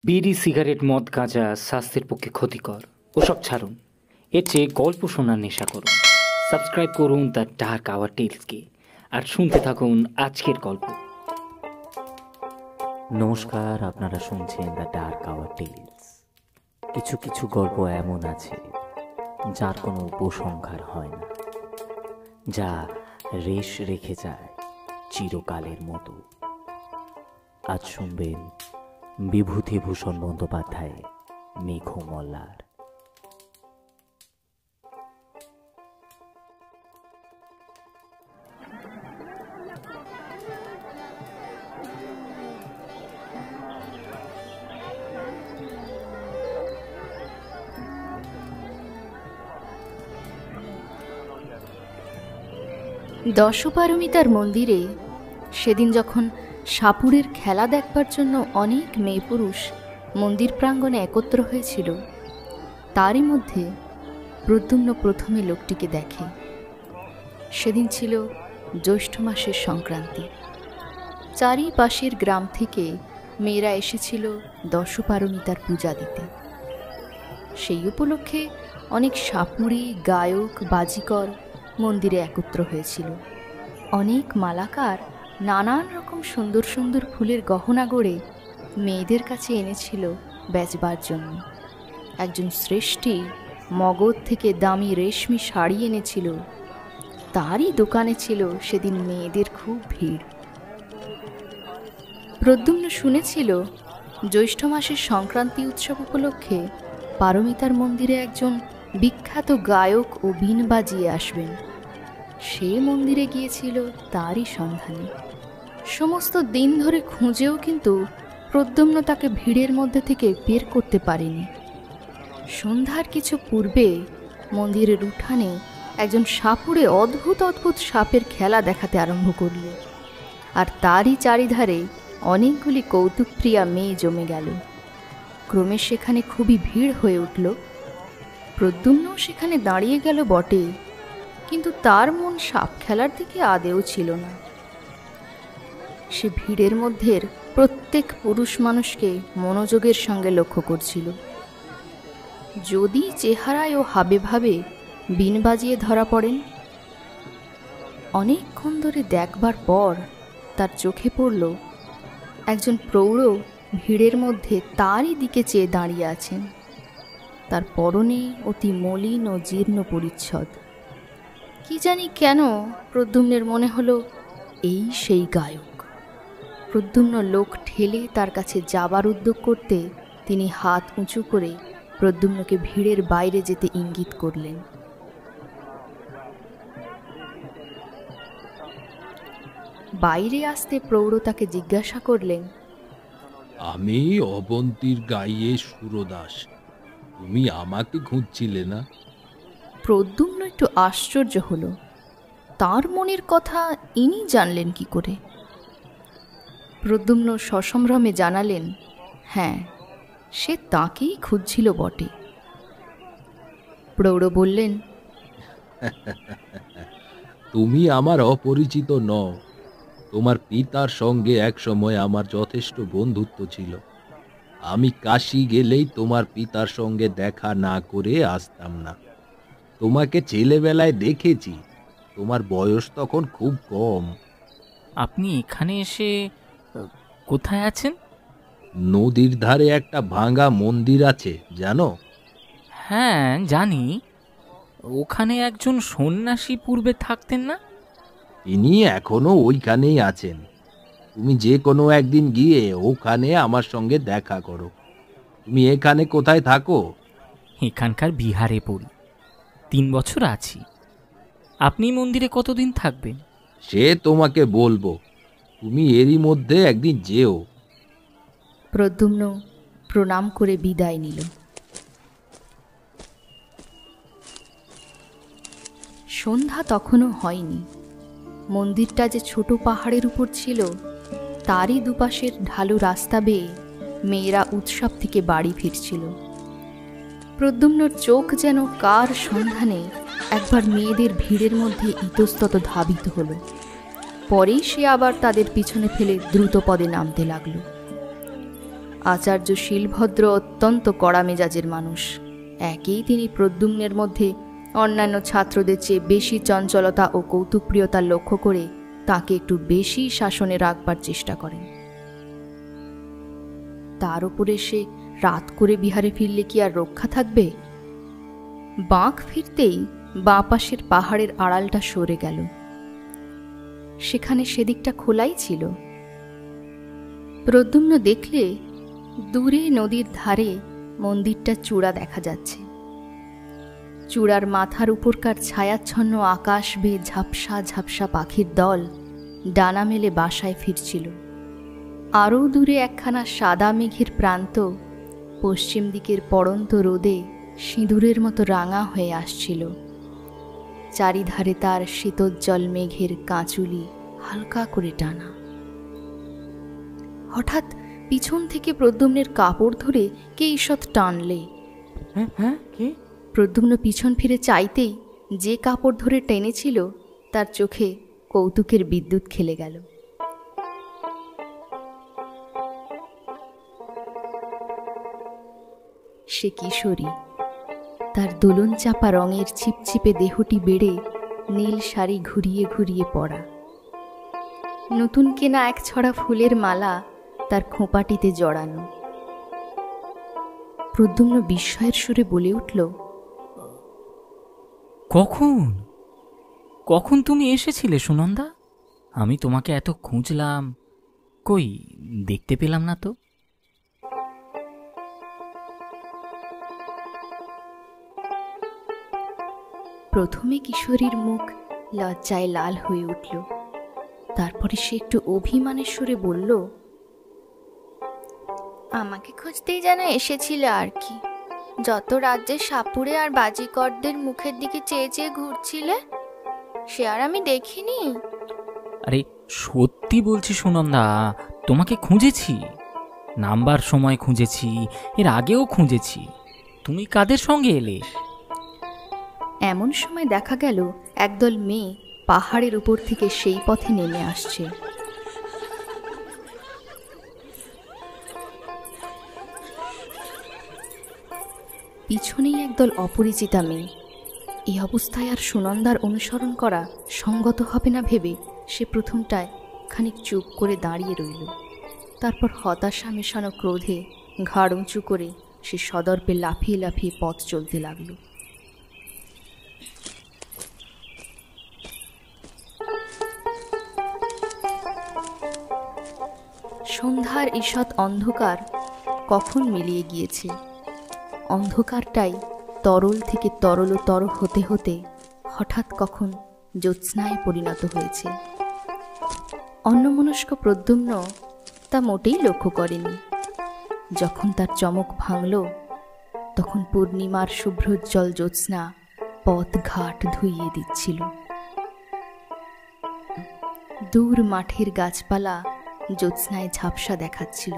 বিড়ি, সিগারেট, মদ, গাঁজা স্বাস্থ্যের পক্ষে ক্ষতিকর। ওসব ছাড়ুন, এর চেয়ে গল্প শোনার নেশা করুন। সাবস্ক্রাইব করুন দ্য ডার্ক আওয়ার টেলসকে আর শুনতে থাকুন আজকের গল্প। নমস্কার, আপনারা শুনছেন দ্য ডার্ক আওয়ার টেলস। কিছু কিছু গল্প এমন আছে যার কোনো উপসংহার হয় না, যা রেশ রেখে যায় চিরকালের মতো। আজ শুনবেন বিভূতিভূষণ বন্দ্যোপাধ্যায় মেঘমল্লার। দশপারমিতার মন্দিরে সেদিন যখন সাপুড়ের খেলা দেখবার জন্য অনেক মেয়ে পুরুষ মন্দির প্রাঙ্গণে একত্র হয়েছিল, তারই মধ্যে প্রদ্যুম্ন প্রথমে লোকটিকে দেখে। সেদিন ছিল জ্যৈষ্ঠ মাসের সংক্রান্তি। চারিপাশের গ্রাম থেকে মেয়েরা এসেছিল দশপারমিতার পূজা দিতে। সেই উপলক্ষে অনেক সাপুড়ে, গায়ক, বাজিকর মন্দিরে একত্র হয়েছিল। অনেক মালাকার নানান রকম সুন্দর সুন্দর ফুলের গহনা গড়ে মেয়েদের কাছে এনেছিল বেচবার জন্য। একজন শ্রেষ্ঠী মগধ থেকে দামি রেশমি শাড়ি এনেছিল। তারই দোকানে ছিল সেদিন মেয়েদের খুব ভিড়। প্রদ্যুম্ন শুনেছিল জ্যৈষ্ঠ মাসের সংক্রান্তি উৎসব উপলক্ষে পারমিতার মন্দিরে একজন বিখ্যাত গায়ক ও বীণ বাজিয়ে আসবেন। সে মন্দিরে গিয়েছিল তারই সন্ধানে। সমস্ত দিন ধরে খুঁজেও কিন্তু প্রদ্যুম্ন তাকে ভিড়ের মধ্যে থেকে বের করতে পারেনি। সন্ধ্যার কিছু পূর্বে মন্দিরের উঠানে একজন সাপুড়ে অদ্ভুত অদ্ভুত সাপের খেলা দেখাতে আরম্ভ করল, আর তারই চারিধারে অনেকগুলি কৌতুকপ্রিয়া মেয়ে জমে গেল। ক্রমে সেখানে খুবই ভিড় হয়ে উঠল। প্রদ্যুম্নও সেখানে দাঁড়িয়ে গেল বটে, কিন্তু তার মন সাপ খেলার দিকে আদেও ছিল না। সে ভিড়ের মধ্যে প্রত্যেক পুরুষ মানুষকে মনোযোগের সঙ্গে লক্ষ্য করছিল। যদি চেহারায় ও হাবে ভাবে বীণ বাজিয়ে ধরা পড়েন। অনেকক্ষণ ধরে দেখবার পর তার চোখে পড়ল একজন প্রৌঢ় ভিড়ের মধ্যে তারই দিকে চেয়ে দাঁড়িয়ে আছেন। তার পরনে অতি মলিন ও জীর্ণ পরিচ্ছদ। কি জানি কেন প্রদ্যুম্নের মনে হলো এই সেই গায়ক। প্রদ্যুম্ন লোক ঠেলে তার কাছে যাবার উদ্যোগ করতে তিনি হাত উঁচু করে প্রদ্যুম্নকে ভিড়ের বাইরে যেতে ইঙ্গিত করলেন। বাইরে আসতে প্রৌঢ় তাকে জিজ্ঞাসা করলেন, আমি অবন্তীর গাইয়ে সুরদাস, তুমি আমাকে খুঁজছিলে না? প্রদ্যুম্ন একটু আশ্চর্য হলো। তার মনের কথা ইনি জানলেন কি করে? প্রদ্যুম্ন সসম্ভ্রমে জানালেন, হ্যাঁ, সে তাকেই খুঁজছিল বটে। প্রৌঢ় বললেন, তুমি আমার অপরিচিত নও। তোমার পিতার সঙ্গে একসময় আমার যথেষ্ট বন্ধুত্ব ছিল। আমি কাশী গেলেই তোমার পিতার সঙ্গে দেখা না করে আসতাম না। তোমাকে ছেলেবেলায় দেখেছি, তোমার বয়স তখন খুব কম। আপনি এখানে এসে কোথায় আছেন? নদীর ধারে একটা ভাঙা মন্দির আছে, জানো? হ্যাঁ, জানি। ওখানে একজন সন্ন্যাসী পূর্বে থাকতেন না? তিনি এখনো ওইখানেই আছেন। তুমি যে কোনো একদিন গিয়ে ওখানে আমার সঙ্গে দেখা করো। তুমি এখানে কোথায় থাকো? এখানকার বিহারে পড়ি। 3 বছর আছি। আপনি মন্দিরে কতদিন থাকবেন? সে তোমাকে বলবো, তুমি এরই মধ্যে একদিন যেও। প্রদ্যুম্ন প্রণাম করে বিদায় নিল। সন্ধ্যা তখনও হয়নি। মন্দিরটা যে ছোট পাহাড়ের উপর ছিল, তারই দুপাশের ঢালু রাস্তা বেয়ে মেয়েরা উৎসব থেকে বাড়ি ফিরছিল। প্রদ্যুম্নর চোখ যেন কার সন্ধানে একবার মেয়েদের ভিড়ের মধ্যে ইতস্তত ধাবিত হলো। পরেই সে আবার তাদের পিছনে ফেলে দ্রুত পদে নামতে লাগলো। আচার্য শীলভদ্র অত্যন্ত কড়া মেজাজের মানুষ। একেই তিনি প্রদ্যুম্নের মধ্যে অন্যান্য ছাত্রদের চেয়ে বেশি চঞ্চলতা ও কৌতুকপ্রিয়তা লক্ষ্য করে তাকে একটু বেশি শাসনে রাখবার চেষ্টা করেন। তার উপরে সে রাত করে বিহারে ফিরলে কি আর রক্ষা থাকবে? বাঁক ফিরতেই বাঁ পাশের পাহাড়ের আড়ালটা সরে গেল। সেখানে সেদিকটা খোলাই ছিল। প্রদ্যুম্ন দেখলে দূরে নদীর ধারে মন্দিরটা চূড়া দেখা যাচ্ছে। চূড়ার মাথার উপরকার ছায়াচ্ছন্ন আকাশ বেয়ে ঝাপসা ঝাপসা পাখির দল ডানা মেলে বাসায় ফিরছিল। আরও দূরে একখানা সাদা মেঘের প্রান্ত পশ্চিম দিকের পড়ন্ত রোদে সিঁদুরের মতো রাঙা হয়ে আসছিল। চারিধারে তার শীতোজ্জ্বল মেঘের কাঁচুলি হালকা করে টানা। হঠাৎ পিছন থেকে প্রদ্যুম্নের কাপড় ধরে কে ঈষৎ টানলে। প্রদ্যুম্ন পিছন ফিরে চাইতেই যে কাপড় ধরে টেনেছিল তার চোখে কৌতুকের বিদ্যুৎ খেলে গেল। সে কিশোরী। তার দোলন চাপা রঙের ছিপছিপে দেহটি বেড়ে নীল শাড়ি ঘুরিয়ে ঘুরিয়ে পরা। নতুন কেনা এক ছড়া ফুলের মালা তার খোঁপাটিতে জড়ানো। প্রদ্যুম্ন বিস্ময়ের সুরে বলে উঠল, কখন কখন তুমি এসেছিলে সুনন্দা? আমি তোমাকে এত খুঁজলাম, কই দেখতে পেলাম না তো। প্রথমে কিশোরীর মুখ লজ্জায় লাল হয়ে উঠল। তারপরে সে একটু অভিমানের সুরে বলল, আমাকে খুঁজতেই যেন এসেছিলে আর কি। যত রাজ্যের সাপুড়ে আর বাজিকরদের মুখের দিকে চেয়ে চেয়ে ঘুরছিলে সে আর আমি দেখিনি। আরে সত্যি বলছি সুনন্দা, তোমাকে খুঁজেছি, নামবার সময় খুঁজেছি, এর আগেও খুঁজেছি। তুমি কাদের সঙ্গে এলে? এমন সময় দেখা গেল একদল মেয়ে পাহাড়ের উপর থেকে সেই পথে নেমে আসছে। পিছনেই একদল অপরিচিতা মেয়ে। এই অবস্থায় আর সুনন্দার অনুসরণ করা সঙ্গত হবে না ভেবে সে প্রথমটায় খানিক চুপ করে দাঁড়িয়ে রইল। তারপর হতাশা মেশানো ক্রোধে ঘাড় উঁচু করে সে সদর্পে লাফিয়ে লাফিয়ে পথ চলতে লাগল। সন্ধ্যার ঈষৎ অন্ধকার কখন মিলিয়ে গিয়েছে। অন্ধকারটাই তরল থেকে তরলতর হতে হতে হঠাৎ কখন জ্যোৎস্নায় পরিণত হয়েছে। অন্যমনস্ক প্রদ্যুম্ন তা মোটেই লক্ষ্য করেনি। যখন তার চমক ভাঙল তখন পূর্ণিমার শুভ্রোজ্জ্বল জ্যোৎস্না পথ ঘাট ধুইয়ে দিচ্ছিল। দূর মাঠের গাছপালা জ্যোৎস্নায় ঝাপসা দেখাচ্ছিল।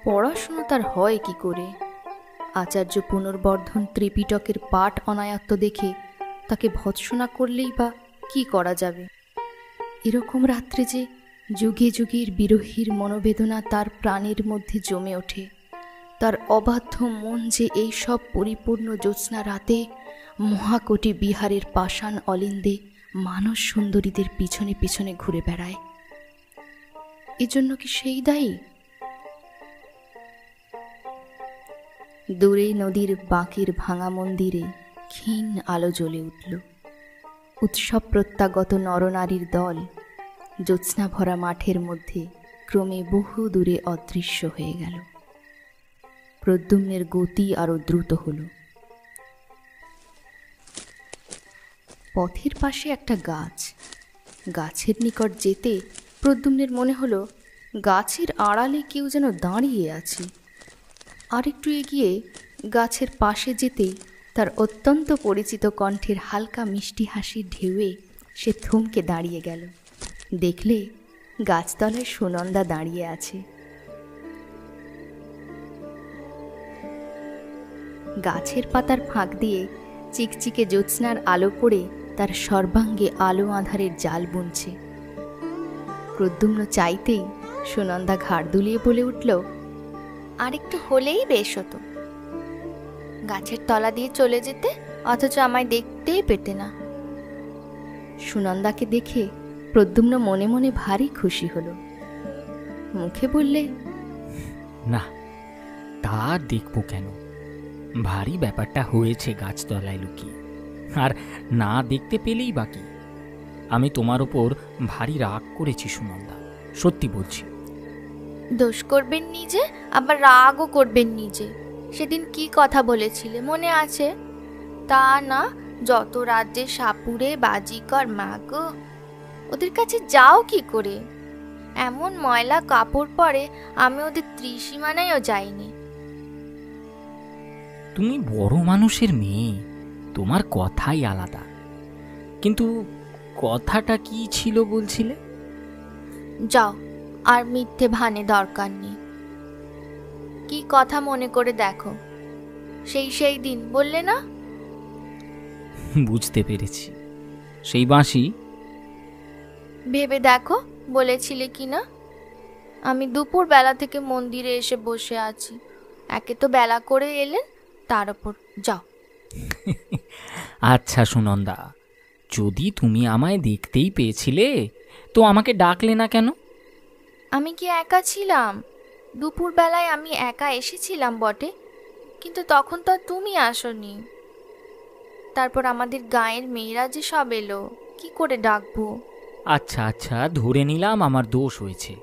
পড়াশুনো তার হয় কি করে? আচার্য পুনর্বর্ধন ত্রিপিটকের পাঠ অনায়ত্ত দেখে তাকে ভৎসনা করলেই বা কি করা যাবে? এরকম রাত্রে যে যুগে যুগের বিরহীর মনোবেদনা তার প্রাণের মধ্যে জমে ওঠে, তার অবাধ্য মন যে এই সব পরিপূর্ণ জ্যোৎস্না রাতে মহাকোটি বিহারের পাষাণ অলিন্দে মানস সুন্দরীদের পিছনে পিছনে ঘুরে বেড়ায়, এজন্য কি সেই দায়ী? দূরে নদীর বাঁকের ভাঙা মন্দিরে ক্ষীণ আলো জ্বলে উঠল। উৎসব প্রত্যাগত নরনারীর দল জ্যোৎস্না ভরা মাঠের মধ্যে ক্রমে বহু দূরে অদৃশ্য হয়ে গেল। প্রদ্যুম্নের গতি আরো দ্রুত হল। পথের পাশে একটা গাছ। গাছের নিকট যেতে প্রদ্যুম্নের মনে হলো গাছের আড়ালে কেউ যেন দাঁড়িয়ে আছে। আরেকটু এগিয়ে গাছের পাশে যেতেই তার অত্যন্ত পরিচিত কণ্ঠের হালকা মিষ্টি হাসির ঢেউয়ে সে থমকে দাঁড়িয়ে গেল। দেখলে গাছতলায় সুনন্দা দাঁড়িয়ে আছে। গাছের পাতার ফাঁক দিয়ে চিকচিকে জ্যোৎস্নার আলো পড়ে তার সর্বাঙ্গে আলো আঁধারের জাল বুনছে। প্রদ্যুম্ন চাইতেই সুনন্দা ঘাড় দুলিয়ে বলে উঠল, আর একটু হলেই বেশ হতো। গাছের তলা দিয়ে চলে যেতে, অথচ আমায় দেখতেই পেতে না। সুনন্দাকে দেখে প্রদ্যুম্ন মনে মনে ভারী খুশি হলো। মুখে বললে, না, তা দেখবো কেন? ভারী ব্যাপারটা হয়েছে গাছতলায় লুকিয়ে, আর না দেখতে পেলেই বাকি। আমি তোমার ওপর ভারী রাগ করেছি সুনন্দা, সত্যি বলছি। দোষ করবেন নিজে, আবার রাগও করবেন নিজে। সেদিন কি কথা বলেছিলে মনে আছে? তা না, যত রাজ্যে সাপুরে বাজিকর, মাগো ওদের কাছে যাও কি করে? এমন ময়লা কাপড় পরে আমি ওদের ত্রিসীমানায়ও যাইনি। তুমি বড় মানুষের মেয়ে, তোমার কথাই আলাদা। কিন্তু কথাটা কি ছিল বলছিলে? যাও, আর মিথ্যে ভানে দরকার নেই। কি কথা মনে করে দেখো। সেই দিন বললে না? বুঝতে পেরেছি, সেই বাঁশি। ভেবে দেখো বলেছিলে কি না? আমি দুপুর বেলা থেকে মন্দিরে এসে বসে আছি। একে তো বেলা করে এলেন, তার উপর যাও। আচ্ছা সুনন্দা, যদি তুমি আমায় দেখতেই পেয়েছিলে তো আমাকে ডাকলে না কেন? আমি কি একা ছিলাম? দুপুর বেলায় আমি একা এসেছিলাম বটে, কিন্তু তখন তো তুমি আসনি। তারপর আমাদের গাঁয়ের মেয়েরা যে সব এলো, কি করে ডাকবো? আচ্ছা আচ্ছা, ধরে নিলাম আমার দোষ হয়েছে।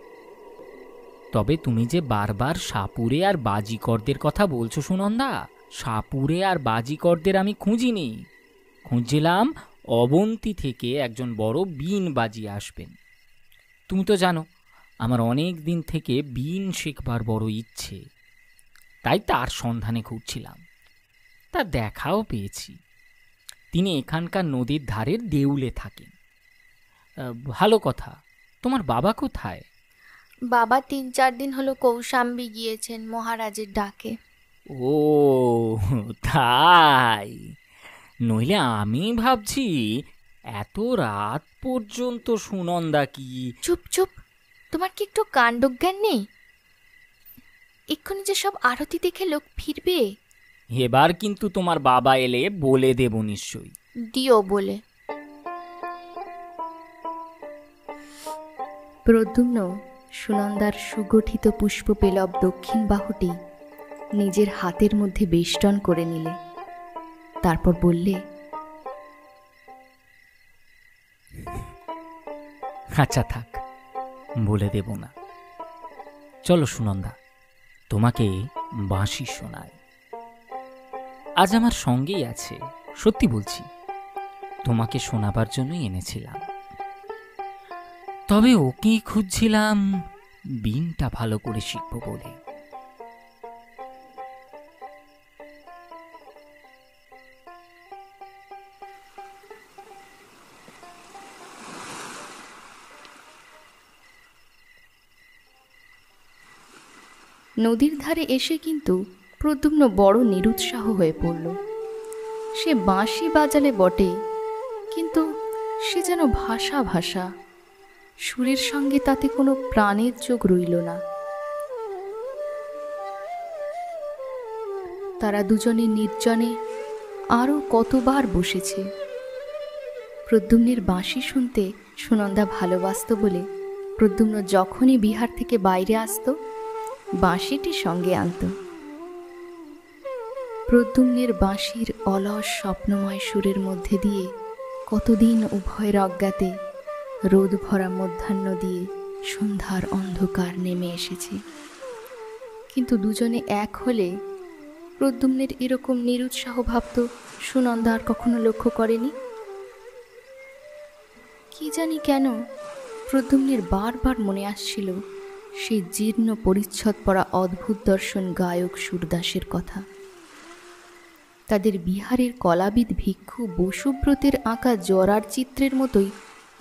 তবে তুমি যে বারবার সাপুরে আর বাজিকরদের কথা বলছো সুনন্দা, সাপুরে আর বাজিকরদের আমি খুঁজিনি। খুঁজছিলাম অবন্তী থেকে একজন বড় বীণ বাজিয়ে আসবেন। তুমি তো জানো আমার অনেক দিন থেকে বীণ শেখবার বড় ইচ্ছে, তাই তার সন্ধানে ঘুরছিলাম। তা দেখাও পেয়েছি। তিনি এখানকার নদীর ধারের দেউলে থাকেন। ভালো কথা, তোমার বাবা কোথায়? বাবা 3-4 দিন হলো কৌশাম্বী গিয়েছেন মহারাজের ডাকে। ও তাই? নইলে আমি ভাবছি এত রাত পর্যন্ত সুনন্দা কি। চুপ চুপ, তোমার কি একটু কাণ্ডজ্ঞান নেই? এক্ষুনি যে সব আরতি দেখে লোক ফিরবে। এবার কিন্তু তোমার বাবা এলে বলে দেব নিশ্চয়ই। দিও বলে। প্রদ্যুম্ন সুনন্দার সুগঠিত পুষ্পপেলব দক্ষিণ বাহুটি নিজের হাতের মধ্যে বেষ্টন করে নিলে। তারপর বললে, আচ্ছা থাক, বলে দেব না। চলো সুনন্দা, তোমাকে বাঁশি শোনাই। আজ আমার সঙ্গেই আছে, সত্যি বলছি। তোমাকে শোনাবার জন্যই এনেছিলাম। তবে ওকেই খুঁজছিলাম বীণটা ভালো করে শিখব বলে। নদীর ধারে এসে কিন্তু প্রদ্যুম্ন বড় নিরুৎসাহ হয়ে পড়ল। সে বাঁশি বাজালে বটে, কিন্তু সে যেন ভাষা ভাষা, সুরের সঙ্গে তাতে কোনো প্রাণের যোগ রইল না। তারা দুজনে নির্জনে আরও কতবার বসেছে। প্রদ্যুম্নের বাঁশি শুনতে সুনন্দা ভালোবাসত বলে প্রদ্যুম্ন যখনই বিহার থেকে বাইরে আসত, বাঁশিটি সঙ্গে আনত। প্রদ্যুম্নের বাঁশির অলস স্বপ্নময় সুরের মধ্যে দিয়ে কতদিন উভয়ের অজ্ঞাতে রোদ ভরা মধ্যাহ্ন দিয়ে সন্ধ্যার অন্ধকার নেমে এসেছে। কিন্তু দুজনে এক হলে প্রদ্যুম্নের এরকম নিরুৎসাহ ভাব তো সুনন্দা আর কখনো লক্ষ্য করেনি। কি জানি কেন প্রদ্যুম্নের বারবার মনে আসছিল সেই জীর্ণ পরিচ্ছদ পরা অদ্ভুত দর্শন গায়ক সুরদাসের কথা। তাদের বিহারের কলাবিদ ভিক্ষু বসুব্রতের আঁকা জরার চিত্রের মতোই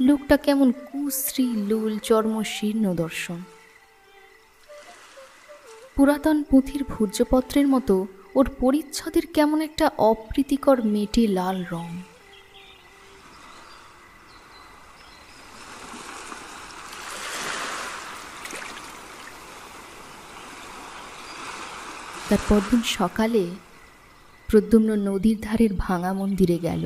লোকটা কেমন কুশ্রী লোল চর্ম শীর্ণ দর্শন। পুরাতন পুঁথির ভূর্জপত্রের মতো ওর পরিচ্ছদের কেমন একটা অপ্রীতিকর মেটে লাল রং। তার পরদিন সকালে প্রদ্যুম্ন নদীর ধারের ভাঙা মন্দিরে গেল।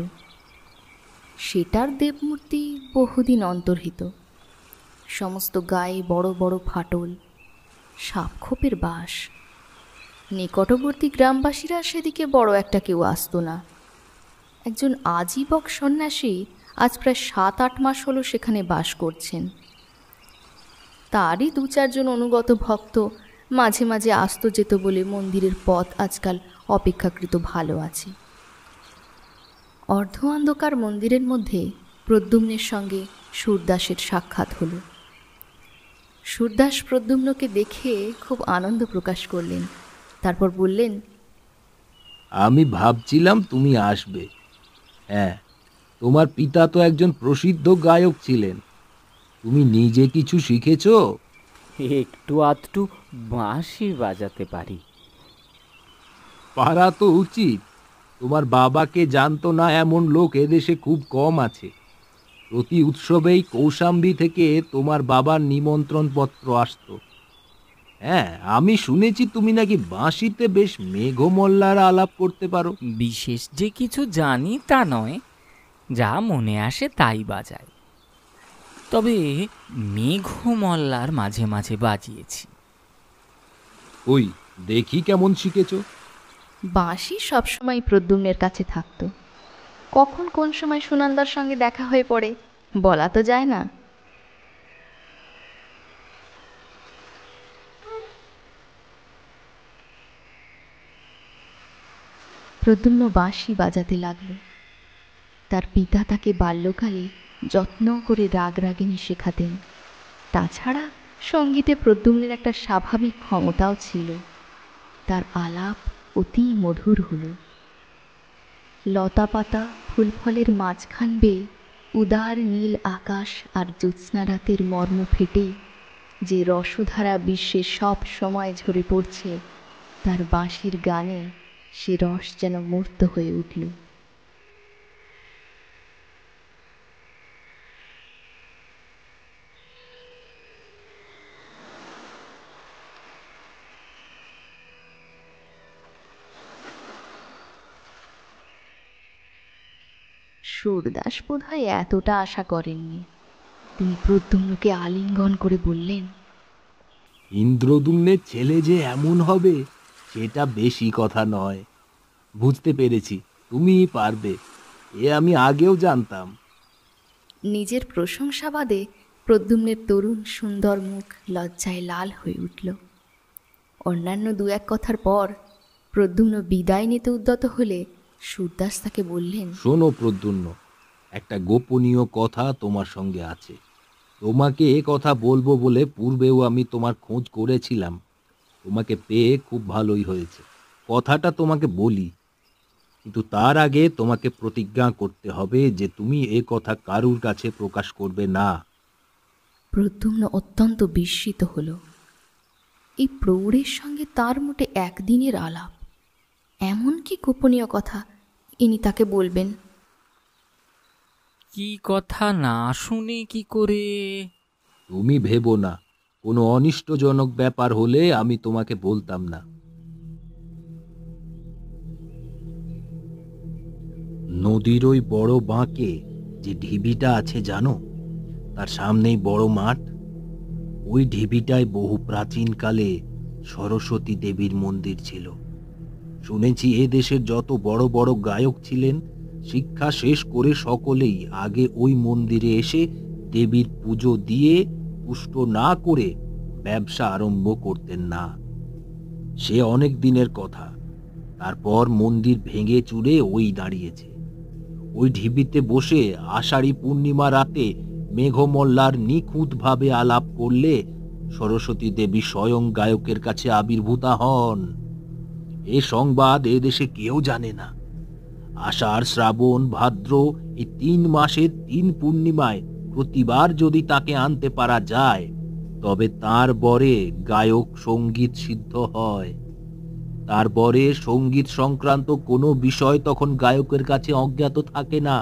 সেটার দেবমূর্তি বহুদিন অন্তর্হিত, সমস্ত গায়ে বড় বড় ফাটল, সাপখোপের বাস। নিকটবর্তী গ্রামবাসীরা সেদিকে বড় একটা কেউ আসতো না। একজন আজীবক সন্ন্যাসী আজ প্রায় 7-8 মাস হলো সেখানে বাস করছেন। তারই 2-4 জন অনুগত ভক্ত মাঝে মাঝে আসতো যেত বলে মন্দিরের পথ আজকাল অপেক্ষাকৃত ভালো আছে। অর্ধ অন্ধকার মন্দিরের মধ্যে প্রদ্যুম্নের সঙ্গে সুরদাসের সাক্ষাৎ হলো। সুরদাস প্রদ্যুম্নকে দেখে খুব আনন্দ প্রকাশ করলেন। তারপর বললেন, আমি ভাবছিলাম তুমি আসবে। হ্যাঁ, তোমার পিতা তো একজন প্রসিদ্ধ গায়ক ছিলেন। তুমি নিজে কিছু শিখেছো? একটু আধটু বাঁশি বাজাতে পারি। পারা তো উচিত। তোমার বাবাকে জানতো না এমন লোক এদেশে খুব কম আছে। প্রতি উৎসবেই কৌশাম্বী থেকে তোমার বাবার নিমন্ত্রণ পত্র আসতো। হ্যাঁ, আমি শুনেছি তুমি নাকি বাঁশিতে বেশ মেঘমল্লার আলাপ করতে পারো। বিশেষ যে কিছু জানি তা নয়, যা মনে আসে তাই বাজায়। তবে মেঘমল্লার মাঝে মাঝে বাজিয়েছি। ওই দেখি কেমন শিখেছো। বাঁশি সবসময় প্রদ্যুম্নের কাছে থাকতো। কখন কোন সময় সুনন্দার সঙ্গে দেখা হয়ে পড়ে বলা তো যায় না। প্রদ্যুম্ন বাঁশি বাজাতে লাগল। তার পিতা তাকে বাল্যকালে যত্ন করে রাগ রাগিনী শেখাতেন। তাছাড়া সঙ্গীতে প্রদ্যুম্নের একটা স্বাভাবিক ক্ষমতাও ছিল। তার আলাপ অতি মধুর হল। লতা পাতা ফুল ফলের মাঝখান বেয়ে উদার নীল আকাশ আর জ্যোৎস্না রাতের মর্ম ফেটে যে রসধারা বিশ্বে সব সময় ঝরে পড়ছে, তার বাঁশির গানে সে রস যেন মূর্ত হয়ে উঠল। সুরদাস বোধহয় এতটা আশা করেননি। তিনি প্রদ্যুম্নকে আলিঙ্গন করে বললেন, ইন্দ্রদুম্নের ছেলে যে এমন হবে সেটা বেশি কথা নয়। বুঝতে পেরেছি তুমিই পারবে, এ আমি আগেও জানতাম। নিজের প্রশংসাবাদে প্রদ্যুম্নের তরুণ সুন্দর মুখ লজ্জায় লাল হয়ে উঠল। অন্যান্য 2-1 কথার পর প্রদ্যুম্ন বিদায় নিতে উদ্যত হলে সুরদাস তাকে বললেন, শোনো প্রদ্যুম্ন, একটা গোপনীয় কথা তোমার সঙ্গে আছে। তোমাকে এ কথা বলবো বলে পূর্বেও আমি তোমার খোঁজ করেছিলাম। তোমাকে পেয়ে খুব ভালোই হয়েছে। কথাটা তোমাকে বলি, কিন্তু তার আগে তোমাকে প্রতিজ্ঞা করতে হবে যে তুমি এ কথা কারুর কাছে প্রকাশ করবে না। প্রদ্যুম্ন অত্যন্ত বিস্মিত হল। এই প্রৌঢ়ের সঙ্গে তার মোটে একদিনের আলাপ, এমন কি গোপনীয় কথা ইনি তাকে বলবেন? কি কথা না শুনে কি করে? তুমি ভেবো না, কোনো অনিষ্টজনক ব্যাপার হলে আমি তোমাকে বলতাম না। নদীর ওই বড় বাঁকে যে ঢিবিটা আছে জানো, তার সামনেই বড় মাঠ। ওই ঢিবিটায় বহু প্রাচীনকালে সরস্বতী দেবীর মন্দির ছিল। শুনেছি এ দেশের যত বড় বড় গায়ক ছিলেন, শিক্ষা শেষ করে সকলেই আগে ওই মন্দিরে এসে দেবীর পুজো দিয়ে পুষ্ট না করে ব্যবসা আরম্ভ করতেন না। সে অনেক দিনের কথা। তারপর মন্দির ভেঙে চুরে ওই দাঁড়িয়েছে। ওই ঢিবিতে বসে আষাঢ়ী পূর্ণিমা রাতে মেঘমল্লার নিখুঁতভাবে আলাপ করলে সরস্বতী দেবী স্বয়ং গায়কের কাছে আবির্ভূতা হন। এ সংবাদ এদেশে কেউ জানে না। আষাঢ়, শ্রাবণ, ভাদ্র এই 3 মাসের 3 পূর্ণিমায় প্রতিবার যদি তাকে আনতে পারা যায়, তবে তার বরে গায়ক সঙ্গীত সিদ্ধ হয়। তার বরে সঙ্গীত সংক্রান্ত কোনো বিষয় তখন গায়কের কাছে অজ্ঞাত থাকে না।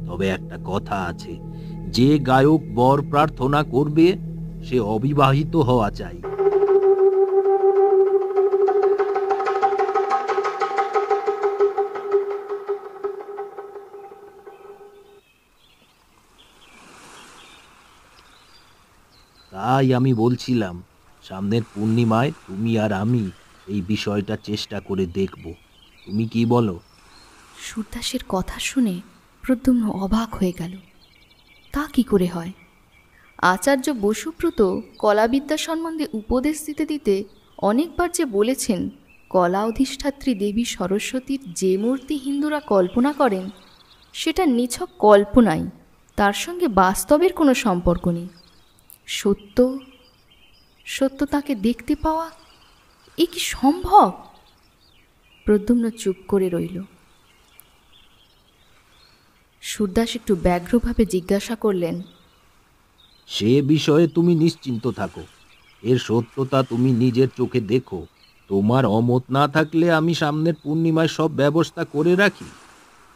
তবে একটা কথা আছে, যে গায়ক বর প্রার্থনা করবে সে অবিবাহিত হওয়া চাই। তাই আমি বলছিলাম, সামনের পূর্ণিমায় তুমি আর আমি এই বিষয়টা চেষ্টা করে দেখব। তুমি কি বলো? সুরদাসের কথা শুনে প্রদ্যুম্ন অবাক হয়ে গেল। তা কি করে হয়? আচার্য বসুব্রত কলাবিদ্যা সম্বন্ধে উপদেশ দিতে দিতে অনেকবার যে বলেছেন, কলা অধিষ্ঠাত্রী দেবী সরস্বতীর যে মূর্তি হিন্দুরা কল্পনা করেন সেটা নিছক কল্পনাই, তার সঙ্গে বাস্তবের কোনো সম্পর্ক নেই। সত্য সত্য তাকে দেখতে পাওয়া, এ কি সম্ভব? প্রদ্যুম্ন চুপ করে রইল। সুরদাস একটু ব্যগ্রভাবে জিজ্ঞাসা করলেন, সে বিষয়ে তুমি নিশ্চিন্ত থাকো, এর সত্যতা তুমি নিজের চোখে দেখো। তোমার অমত না থাকলে আমি সামনের পূর্ণিমায় সব ব্যবস্থা করে রাখি।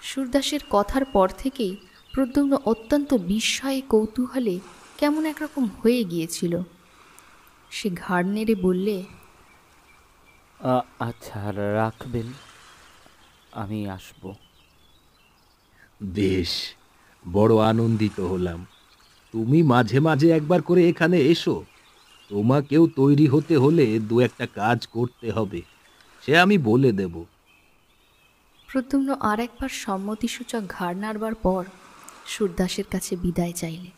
সুরদাসের কথার পর থেকেই প্রদ্যুম্ন অত্যন্ত বিস্ময়ে কৌতূহলে কেমন একরকম হয়ে গিয়েছিল। সে ঘাড় নেড়ে বললে, আচ্ছা, রাখবেন, আমি আসব। বেশ, বড় আনন্দিত হলাম। তুমি মাঝে মাঝে একবার করে এখানে এসো। তোমাকেও তৈরি হতে হলে দু একটা কাজ করতে হবে, সে আমি বলে দেব। প্রদ্যুম্ন আর একবার সম্মতিসূচক ঘাড় নাড়বার পর সুরদাসের কাছে বিদায় চাইলে।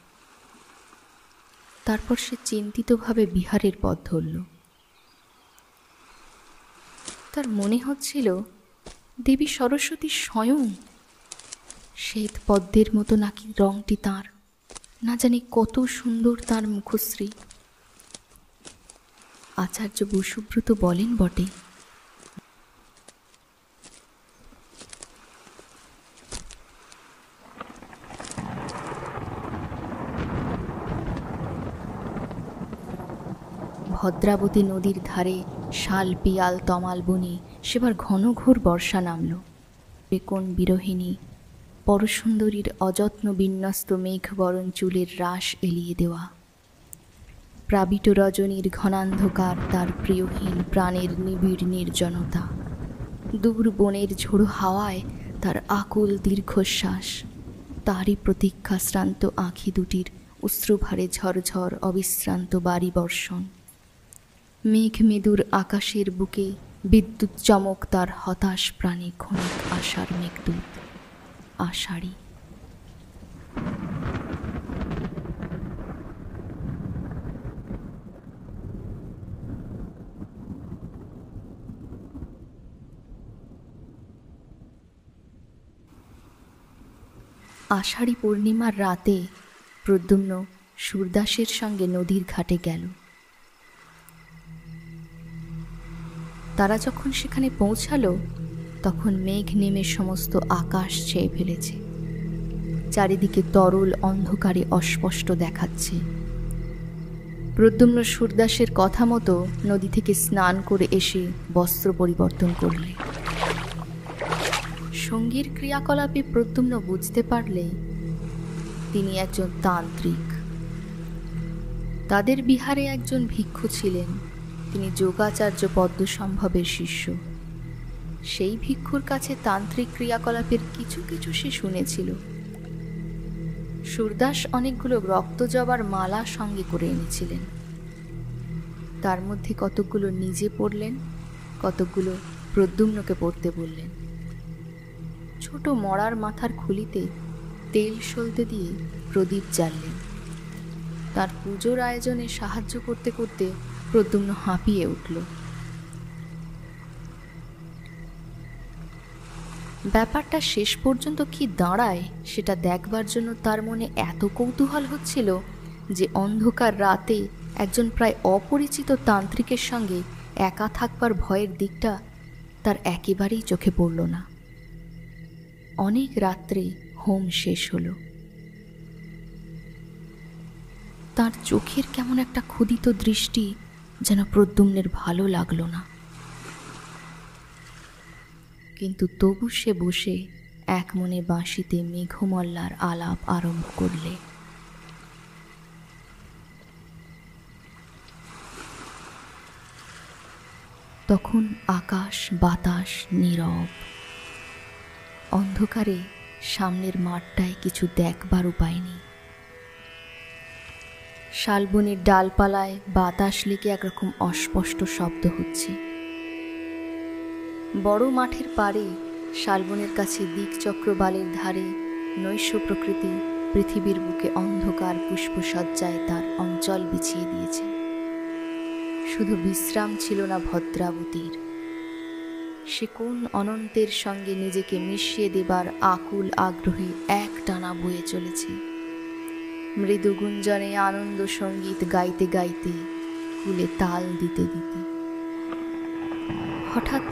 তারপর সে চিন্তিতভাবে বিহারের পথ ধরল। তার মনে হচ্ছিল দেবী সরস্বতী স্বয়ং। শ্বেত পদ্মের মতো নাকি রংটি তার, না জানি কত সুন্দর তার মুখশ্রী। আচার্য বসুব্রত বলেন বটে, ভদ্রাবতী নদীর ধারে শাল পিয়াল তমাল বনে সেবার ঘন ঘোর বর্ষা নামল। কোন বিরোহিণী পরসুন্দরীর অযত্ন বিন্যস্ত মেঘবরণ চুলের রাশ এলিয়ে দেওয়া, প্রাবিট রজনীর ঘনান্ধকার তার প্রিয়হীন প্রাণের নিবিড় নির্জনতা, দূর বনের ঝোড়ো হাওয়ায় তার আকুল দীর্ঘশ্বাস, তারই প্রতীক্ষা শ্রান্ত আঁখি দুটির অশ্রুভারে ঝরঝর অবিশ্রান্ত বাড়ি বর্ষণ, মেঘ মেদুর আকাশের বুকে বিদ্যুৎ চমক তার হতাশ প্রাণে ক্ষণিক আশার মেঘদূত আষাঢ়ী। আষাঢ়ী পূর্ণিমার রাতে প্রদ্যুম্ন সুরদাসের সঙ্গে নদীর ঘাটে গেল। তারা যখন সেখানে পৌঁছালো তখন মেঘ নেমে সমস্ত আকাশ ছেয়ে ফেলেছে। চারিদিকে তরল অন্ধকারে অস্পষ্ট দেখাচ্ছে। প্রদ্যুম্ন সুরদাসের কথা মতো নদী থেকে স্নান করে এসে বস্ত্র পরিবর্তন করলে। সঙ্গীর ক্রিয়াকলাপে প্রদ্যুম্ন বুঝতে পারলে তিনি একজন তান্ত্রিক। তাদের বিহারে একজন ভিক্ষু ছিলেন, তিনি যোগাচার্য পদ্মসম্ভবের শিষ্য। সেই ভিক্ষুর কাছে তান্ত্রিক ক্রিয়াকলাপের কিছু কিছু সে শুনেছিল। সুরদাস অনেকগুলো রক্তজবার মালা সঙ্গে করে এনেছিলেন। তার মধ্যে কতকগুলো নিজে পড়লেন, কতকগুলো প্রদ্যুম্নকে পড়তে বললেন। ছোট মড়ার মাথার খুলিতে তেল সলতে দিয়ে প্রদীপ জ্বাললেন। তার পুজোর আয়োজনে সাহায্য করতে করতে প্রদ্যুম্ন হাঁপিয়ে উঠল। ব্যাপারটা শেষ পর্যন্ত কি দাঁড়ায় সেটা দেখবার জন্য তার মনে এত কৌতূহল হচ্ছিল যে অন্ধকার রাতে একজন প্রায় অপরিচিত তান্ত্রিকের সঙ্গে একা থাকবার ভয়ের দিকটা তার একেবারেই চোখে পড়ল না। অনেক রাত্রে হোম শেষ হলো। তার চোখের কেমন একটা ক্ষুধিত দৃষ্টি যেন প্রদ্যুম্নের ভালো লাগলো না। কিন্তু তবু সে বসে এক মনে বাঁশিতে মেঘমল্লার আলাপ আরম্ভ করলে। তখন আকাশ বাতাস নীরব। অন্ধকারে সামনের মাঠটায় কিছু দেখবার উপায় নেই। শালবনের ডালপালায় বাতাস লেগে একরকম অস্পষ্ট শব্দ হচ্ছে। বড় মাঠের পাড়ে শালবনের কাছে দিকচক্রবালের ধারে নৈশ প্রকৃতি পৃথিবীর বুকে অন্ধকার পুষ্পসজ্জায় তার অঞ্চল বিছিয়ে দিয়েছে। শুধু বিশ্রাম ছিল না ভদ্রাবতীর, সে কোন অনন্তের সঙ্গে নিজেকে মিশিয়ে দেবার আকুল আগ্রহে একটানা বয়ে চলেছে। মৃদু গুঞ্জনে আনন্দ সঙ্গীত গাইতে গাইতে, কুলে তাল দিতে দিতে। হঠাৎ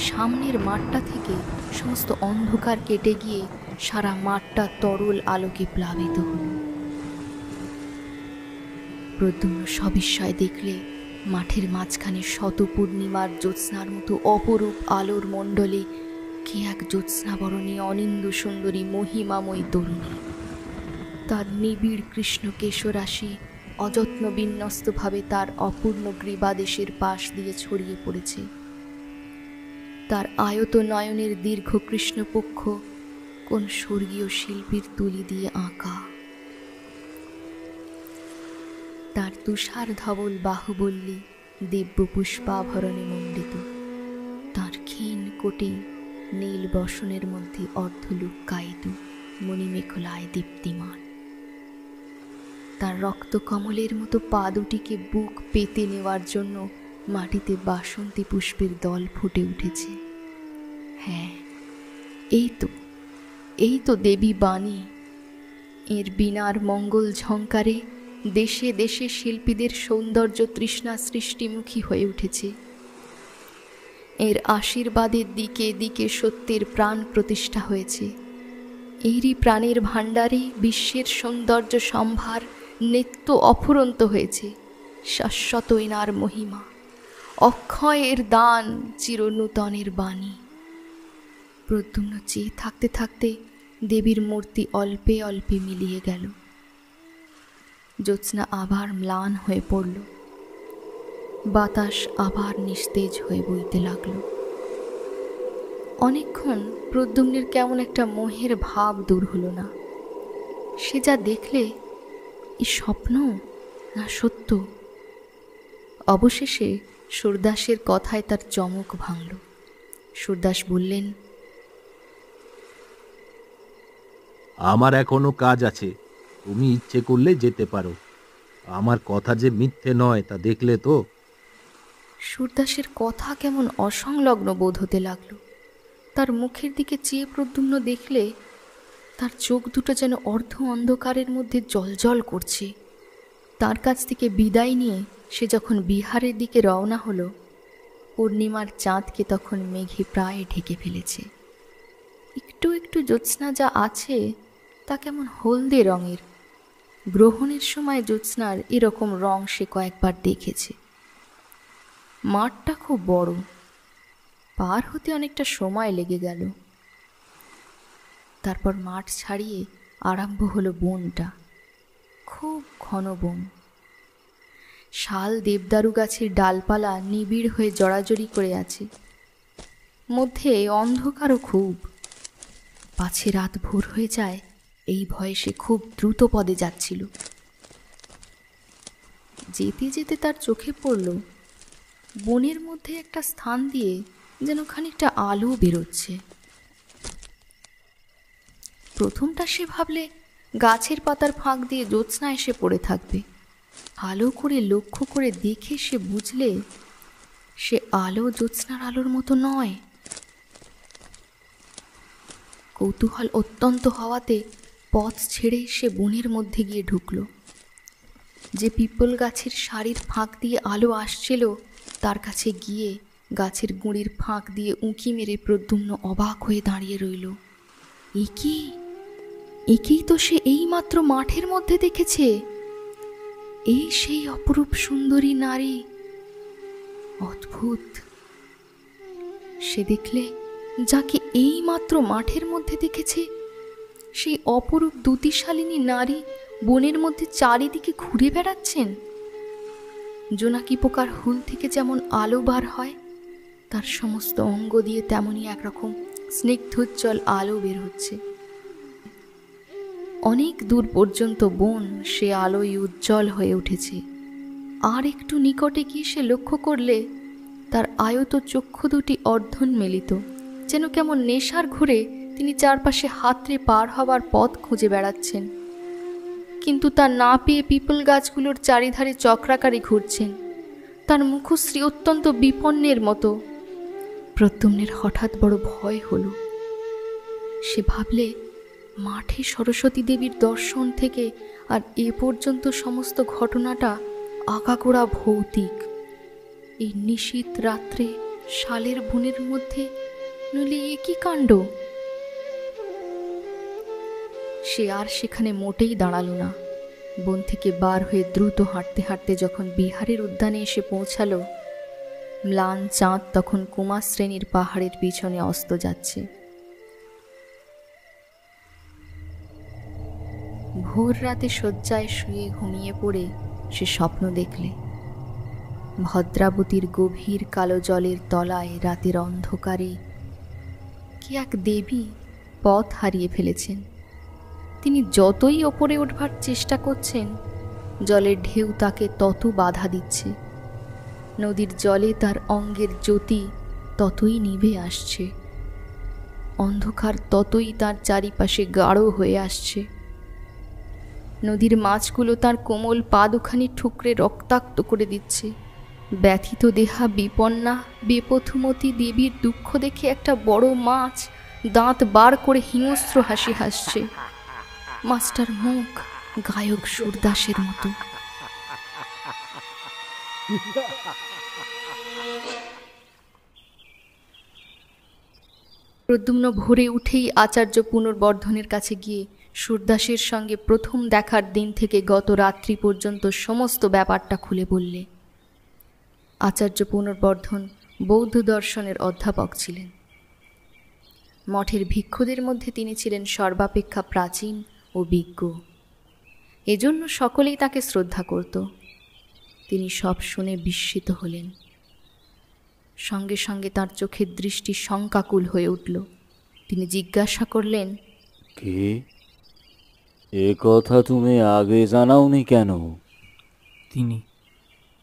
সামনের মাঠটা থেকে সমস্ত অন্ধকার কেটে গিয়ে সারা মাঠটা তরল আলোকে প্লাবিত হল। প্রদ্যুম্ন সবিস্ময়ে দেখলে মাঠের মাঝখানে শত পূর্ণিমার জ্যোৎস্নার মতো অপরূপ আলোর মণ্ডলে কে এক জ্যোৎস্নাবরণী অনিন্দু সুন্দরী মহিমাময়ী তরুণী। তার নিবিড় কৃষ্ণ কেশরাশি অযত্ন বিন্যস্তভাবে তার অপূর্ণ গ্রীবাদেশের পাশ দিয়ে ছড়িয়ে পড়েছে। তার আয়ত নয়নের দীর্ঘ কৃষ্ণপক্ষ কোন স্বর্গীয় শিল্পীর তুলি দিয়ে আঁকা। তার তুষার ধবল বাহুবল্লী দিব্য পুষ্পাভরণে মণ্ডিত। তার ক্ষীণ কোটি নীল বসনের মধ্যে অর্ধলুক্কায়িত মণিমেখলায় দীপ্তিমান। তার রক্তকমলের মতো পা দুটিকে বুক পেতে নেওয়ার জন্য মাটিতে বাসন্তী পুষ্পের দল ফুটে উঠেছে। হ্যাঁ, এই তো দেবী বাণী। এর বীণার মঙ্গল ঝঙ্কারে দেশে দেশে শিল্পীদের সৌন্দর্য তৃষ্ণা সৃষ্টিমুখী হয়ে উঠেছে। এর আশীর্বাদের দিকে দিকে সত্যের প্রাণ প্রতিষ্ঠা হয়েছে। এরই প্রাণের ভাণ্ডারে বিশ্বের সৌন্দর্য সম্ভার নিত্য অফুরন্ত হয়েছে। শাশ্বত এনার মহিমা, অক্ষয় এর দান, চিরনূতনের বাণী। প্রদ্যুম্ন চেয়ে থাকতে থাকতে দেবীর মূর্তি অল্পে অল্পে মিলিয়ে গেল। জ্যোৎস্না আবার ম্লান হয়ে পড়ল। বাতাস আবার নিস্তেজ হয়ে বইতে লাগল। অনেকক্ষণ প্রদ্যুম্নের কেমন একটা মোহের ভাব দূর হলো না। সে যা দেখলে, এ স্বপ্ন না সত্য? অবশেষে সুরদাসের কথায় তার চমক ভাঙল। সুরদাস বললেন, আমার এখনো কাজ আছে, তুমি ইচ্ছে করলে যেতে পারো। আমার কথা যে মিথ্যে নয় তা দেখলে তো। সুরদাসের কথা কেমন অসংলগ্ন বোধ হতে লাগলো। তার মুখের দিকে চেয়ে প্রদ্যুম্ন দেখলে তার চোখ দুটো যেন অর্ধ অন্ধকারের মধ্যে জ্বলজ্বল করছে। তার কাছ থেকে বিদায় নিয়ে সে যখন বিহারের দিকে রওনা হলো, পূর্ণিমার চাঁদকে তখন মেঘে প্রায় ঢেকে ফেলেছে। একটু একটু জ্যোৎস্না যা আছে তা কেমন হলদে রঙের। গ্রহণের সময় জ্যোৎস্নার এরকম রং সে কয়েকবার দেখেছে। মাঠটা খুব বড়, পার হতে অনেকটা সময় লেগে গেল। তারপর মাঠ ছাড়িয়ে আরম্ভ হলো বনটা, খুব ঘন বন। শাল দেবদারু গাছের ডালপালা নিবিড় হয়ে জড়াজড়ি করে আছে। মধ্যে অন্ধকারও খুব। পাছে রাত ভোর হয়ে যায় এই ভয়ে সে খুব দ্রুত পদে যাচ্ছিল। যেতে যেতে তার চোখে পড়ল বনের মধ্যে একটা স্থান দিয়ে যেন খানিকটা আলো বেরোচ্ছে। প্রথমটা সে ভাবলে গাছের পাতার ফাঁক দিয়ে জ্যোৎস্না এসে পড়ে থাকবে। আলো করে লক্ষ্য করে দেখে সে বুঝলে সে আলো জ্যোৎস্নার আলোর মতো নয়। কৌতূহল অত্যন্ত হওয়াতে পথ ছেড়ে সে বনের মধ্যে গিয়ে ঢুকল। যে পিপল গাছের সারির ফাঁক দিয়ে আলো আসছিল তার কাছে গিয়ে গাছের গুঁড়ির ফাঁক দিয়ে উঁকি মেরে প্রদ্যুম্ন অবাক হয়ে দাঁড়িয়ে রইল। একেই তো সে এইমাত্র মাঠের মধ্যে দেখেছে। এই সেই অপরূপ সুন্দরী নারী। অদ্ভুত! সে দেখলে যাকে এইমাত্র মাঠের মধ্যে দেখেছে সেই অপরূপ দ্যুতিশালিনী নারী বনের মধ্যে চারিদিকে ঘুরে বেড়াচ্ছেন। জোনাকি পোকার হুল থেকে যেমন আলো বার হয়, তার সমস্ত অঙ্গ দিয়ে তেমনই একরকম স্নিগ্ধোজ্জ্বল আলো বের হচ্ছে। অনেক দূর পর্যন্ত বন সে আলোয় উজ্জ্বল হয়ে উঠেছে। আর একটু নিকটে গিয়ে সে লক্ষ্য করলে তার আয়ত চক্ষু দুটি অর্ধোন্মিলিত, যেন কেমন নেশার ঘুরে তিনি চারপাশে হাতড়ে পার হবার পথ খুঁজে বেড়াচ্ছেন, কিন্তু তা না পেয়ে পিপল গাছগুলোর চারিধারে চক্রাকারে ঘুরছেন। তার মুখশ্রী অত্যন্ত বিপন্নের মতো। প্রদ্যুম্নের হঠাৎ বড় ভয় হলো। সে ভাবলে, মাঠে সরস্বতী দেবীর দর্শন থেকে আর এ পর্যন্ত সমস্ত ঘটনাটা আগাগোড়া ভৌতিক। এই নিশীথ রাত্রে শালের বনের মধ্যে নইলে এ কি কাণ্ড! সে আর সেখানে মোটেই দাঁড়ালো না। বন থেকে বার হয়ে দ্রুত হাঁটতে হাঁটতে যখন বিহারের উদ্যানে এসে পৌঁছালো, ম্লান চাঁদ তখন কুমার শ্রেণীর পাহাড়ের পিছনে অস্ত যাচ্ছে। ভোর রাতে শয্যায় শুয়ে ঘুমিয়ে পড়ে সে স্বপ্ন দেখলে ভদ্রাবতীর গভীর কালো জলের তলায় রাতের অন্ধকারে কি এক দেবী পথ হারিয়ে ফেলেছেন। তিনি যতই ওপরে উঠবার চেষ্টা করছেন, জলের ঢেউ তাকে তত বাধা দিচ্ছে। নদীর জলে তার অঙ্গের জ্যোতি ততই নিভে আসছে, অন্ধকার ততই তার চারিপাশে গাঢ় হয়ে আসছে। নদীর মাছগুলো তার কোমল পা দুখানি ঠুকরে রক্তাক্ত করে দিচ্ছে। ব্যথিত দেহা বিপন্না বেপথুমতী দেবীর দুঃখ দেখে একটা বড় মাছ দাঁত বার করে হিংস্র হাসি হাসছে। মাছটার মুখ গায়ক সুরদাসের মতো। প্রদ্যুম্ন ভোরে উঠেই আচার্য পুনর্বর্ধনের কাছে গিয়ে সুরদাসের সঙ্গে প্রথম দেখার দিন থেকে গত রাত্রি পর্যন্ত সমস্ত ব্যাপারটা খুলে বললে। আচার্য পুনর্বর্ধন বৌদ্ধ দর্শনের অধ্যাপক ছিলেন। মঠের ভিক্ষুদের মধ্যে তিনি ছিলেন সর্বাপেক্ষা প্রাচীন ও বিজ্ঞ। এজন্য সকলেই তাকে শ্রদ্ধা করত। তিনি সব শুনে বিস্মিত হলেন। সঙ্গে সঙ্গে তার চোখের দৃষ্টি শঙ্কাকুল হয়ে উঠল। তিনি জিজ্ঞাসা করলেন, কি, এ কথা তুমি আগে জানাওনি কেন?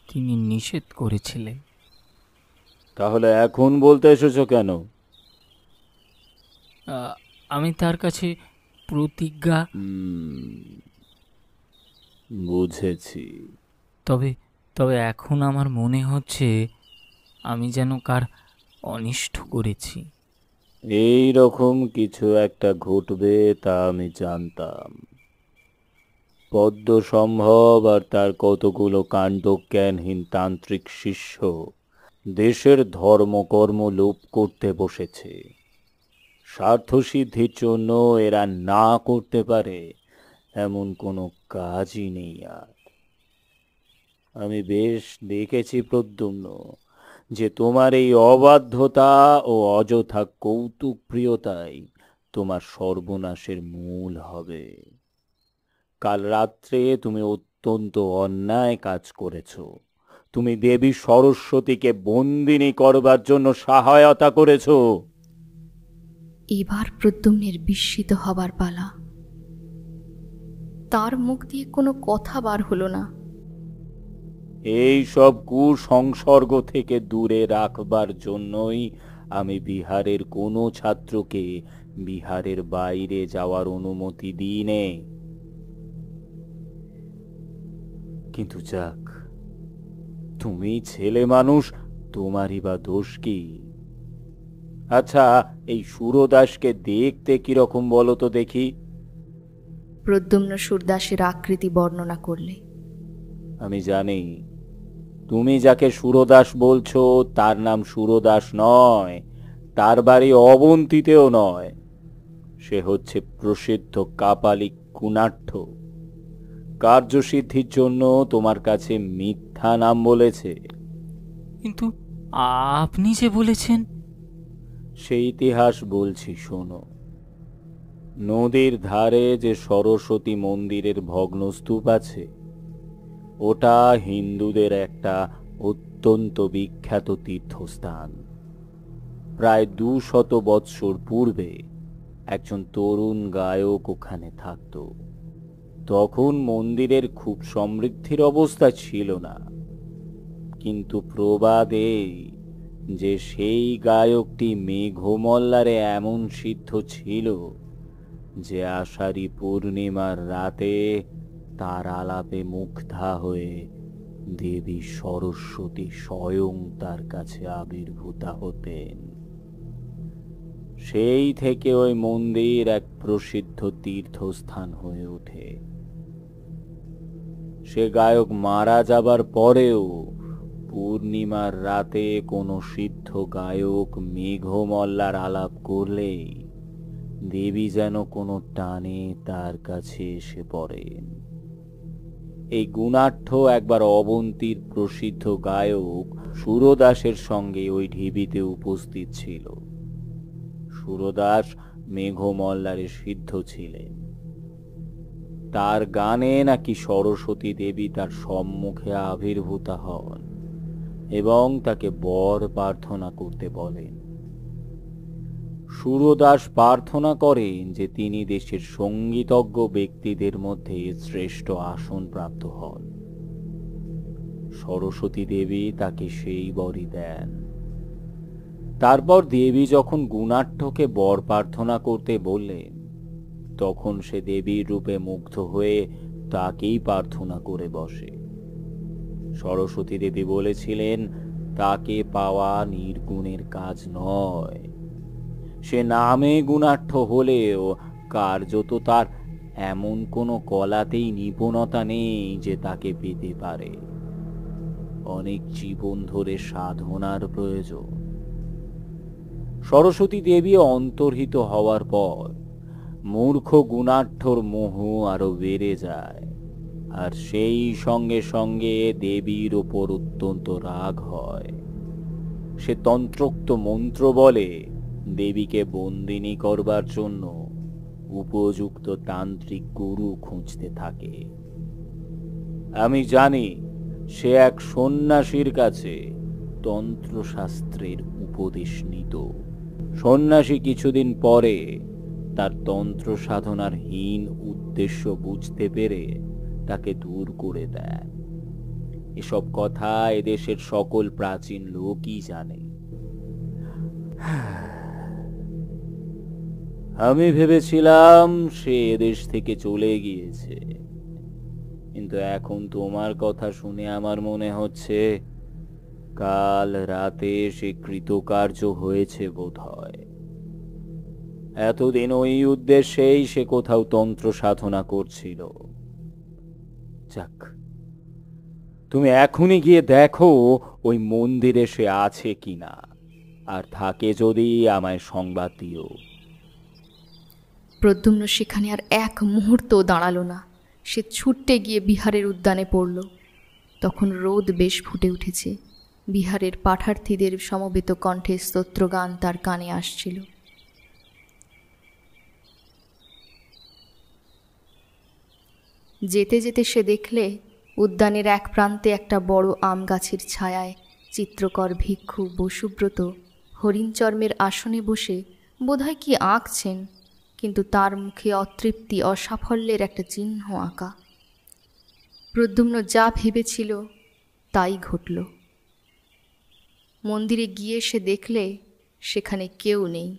তিনি নিষেধ করেছিলেন। তাহলে এখন বলতে এসেছো কেন? আমি তার কাছে প্রতিজ্ঞা। বুঝেছি। তবে এখন আমার মনে হচ্ছে আমি যেন কার অনিষ্ট করেছি। এই রকম কিছু একটা ঘটবে তা আমি জানতাম। পদ্ম সম্ভব আর তার কতগুলো কাণ্ডজ্ঞানহীন তান্ত্রিক শিষ্য দেশের ধর্মকর্ম লোপ করতে বসেছে। স্বার্থসিদ্ধির জন্য এরা না করতে পারে এমন কোনো কাজই নেই আর। আমি বেশ দেখেছি প্রদ্যুম্ন, যে তোমার এই অবাধ্যতা ও অযথা কৌতুক প্রিয়তাই তোমার সর্বনাশের মূল হবে। কাল রাত্রে তুমি অত্যন্ত অন্যায় কাজ করেছ। তুমি দেবী সরস্বতীকে বন্দিনী করবার জন্য সহায়তা করেছ। এবার প্রদ্যুম্নের বিস্মিত হবার পালা। তার মুখ দিয়ে কোনো কথা বার হলো না। এই সব কুসংসর্গ থেকে দূরে রাখবার জন্যই আমি বিহারের কোনো ছাত্রকে বিহারের বাইরে যাওয়ার অনুমতি দিই নে। কিন্তু যাক, তুমি ছেলে মানুষ, তোমারই বা দোষ কি? আচ্ছা, এই সুরদাসকে দেখতে কিরকম বলো তো দেখি। প্রদ্যুম্ন সুরদাসের আকৃতি বর্ণনা করলে। আমি জানি তুমি যাকে সুরদাস বলছো তার নাম সুরদাস নয়, তার বাড়ি অবন্তীতেও নয়। সে হচ্ছে প্রসিদ্ধ কাপালিক কুনাট্য। কার্যসিদ্ধির জন্য তোমার কাছে মিথ্যা নাম বলেছে। কিন্তু আপনি যে বলেছেন। সেই ইতিহাস বলছি শোনো। নদীর ধারে যে সরস্বতী মন্দিরের ভগ্নস্তূপ আছে, ওটা হিন্দুদের একটা অত্যন্ত বিখ্যাত তীর্থস্থান। প্রায় 200 বৎসর পূর্বে একজন তরুণ গায়ক ওখানে থাকত। তখন মন্দিরের খুব সমৃদ্ধির অবস্থা ছিল না, কিন্তু প্রবাদ এই যে সেই গায়কটি মেঘমল্লারে এমন সিদ্ধ ছিল যে আষাঢ়ী পূর্ণিমার রাতে তার আলাপে মুগ্ধা হয়ে দেবী সরস্বতী স্বয়ং তার কাছে আবির্ভূতা হতেন। সেই থেকে ওই মন্দির এক প্রসিদ্ধ তীর্থস্থান হয়ে ওঠে। সে গায়ক মারা যাবার পরেও পূর্ণিমার রাতে কোনো সিদ্ধ গায়ক মেঘমল্লার আলাপ করলেই দেবী যেন কোনো টানে তার কাছে এসে পড়েন। এই গুণাঢ্য একবার অবন্তীর প্রসিদ্ধ গায়ক সুরদাসের সঙ্গে ওই ঢিবিতে উপস্থিত ছিল। সুরদাস মেঘমল্লারে সিদ্ধ ছিলেন। তার গানে নাকি সরস্বতী দেবী তার সম্মুখে আবির্ভূতা হন এবং তাকে বর প্রার্থনা করতে বলেন। সুরদাস প্রার্থনা করেন যে তিনি দেশের সঙ্গীতজ্ঞ ব্যক্তিদের মধ্যে শ্রেষ্ঠ আসন প্রাপ্ত হন। সরস্বতী দেবী তাকে সেই বরই দেন। তারপর দেবী যখন গুণাঢ্যকে বর প্রার্থনা করতে বললেন, তখন সে দেবীর রূপে মুগ্ধ হয়ে তাকেই প্রার্থনা করে বসে। সরস্বতী দেবী বলেছিলেন, তাকে পাওয়া নির্গুণের কাজ নয়। সে নামে গুণাঢ্য হলেও কার্যত তার এমন কোনো কলাতেই নিপুণতা নেই যে তাকে পেতে পারে। অনেক জীবন ধরে সাধনার প্রয়োজন। সরস্বতী দেবী অন্তর্হিত হওয়ার পর মূর্খ গুণাঢ্যর মোহ আরো বেড়ে যায়, আর সেই সঙ্গে সঙ্গে দেবীর ওপর অত্যন্ত রাগ হয়। সে তন্ত্রোক্ত মন্ত্র বলে দেবীকে বন্দিনী করবার জন্য উপযুক্ত তান্ত্রিক গুরু খুঁজতে থাকে। আমি জানি সে এক সন্ন্যাসীর কাছে তন্ত্রশাস্ত্রের উপদেশ নিত। সন্ন্যাসী কিছুদিন পরে তার তন্ত্র সাধনার হীন উদ্দেশ্য বুঝতে পেরে তাকে দূর করে দেয়। এসব কথা এদেশের সকল প্রাচীন লোকই জানে। আমি ভেবেছিলাম সে এদেশ থেকে চলে গিয়েছে, কিন্তু এখন তোমার কথা শুনে আমার মনে হচ্ছে কাল রাতে সে কৃতকার্য হয়েছে বোধহয়। এতদিন ওই উদ্দেশ্যেই সে কোথাও তন্ত্র সাধনা করছিল। যাক, তুমি এখনই গিয়ে দেখো ওই মন্দিরে সে আছে কিনা, আর থাকে যদি আমায় সংবাদ দিও। প্রদ্যুম্ন সেখানে আর এক মুহূর্ত দাঁড়ালো না। সে ছুটতে গিয়ে বিহারের উদ্যানে পড়ল। তখন রোদ বেশ ফুটে উঠেছে। বিহারের পাঠার্থীদের সমবেত কণ্ঠে স্তোত্রগান তার কানে আসছিল। যেতে যেতে সে দেখলে উদ্যানের এক প্রান্তে একটা বড় আম গাছের ছায়ায় চিত্রকর ভিক্ষু বসুব্রত হরিণচর্মের আসনে বসে বোধহয় কি আঁকছেন, কিন্তু তার মুখে অতৃপ্তি অসাফল্যের একটা চিহ্ন আঁকা। প্রদ্যুম্ন যা ভেবেছিল তাই ঘটল। মন্দিরে গিয়ে সে দেখলে সেখানে কেউ নেই।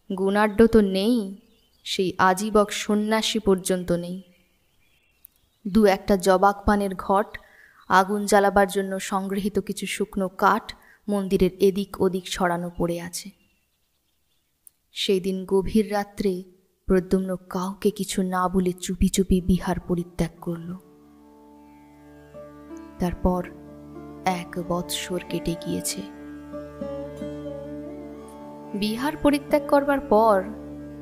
গুণাঢ্য তো নেই, সেই আজীবক সন্ন্যাসী পর্যন্ত নেই। দু একটা জবাক পানের ঘট, আগুন জ্বালাবার জন্য সংগৃহীত কিছু শুকনো কাঠ মন্দিরের এদিক ওদিক ছড়ানো পড়ে আছে। সেই দিন গভীর রাত্রে প্রদ্যুম্ন কাউকে কিছু না বলে চুপি চুপি বিহার পরিত্যাগ করল। তারপর 1 বৎসর কেটে গিয়েছে। বিহার পরিত্যাগ করবার পর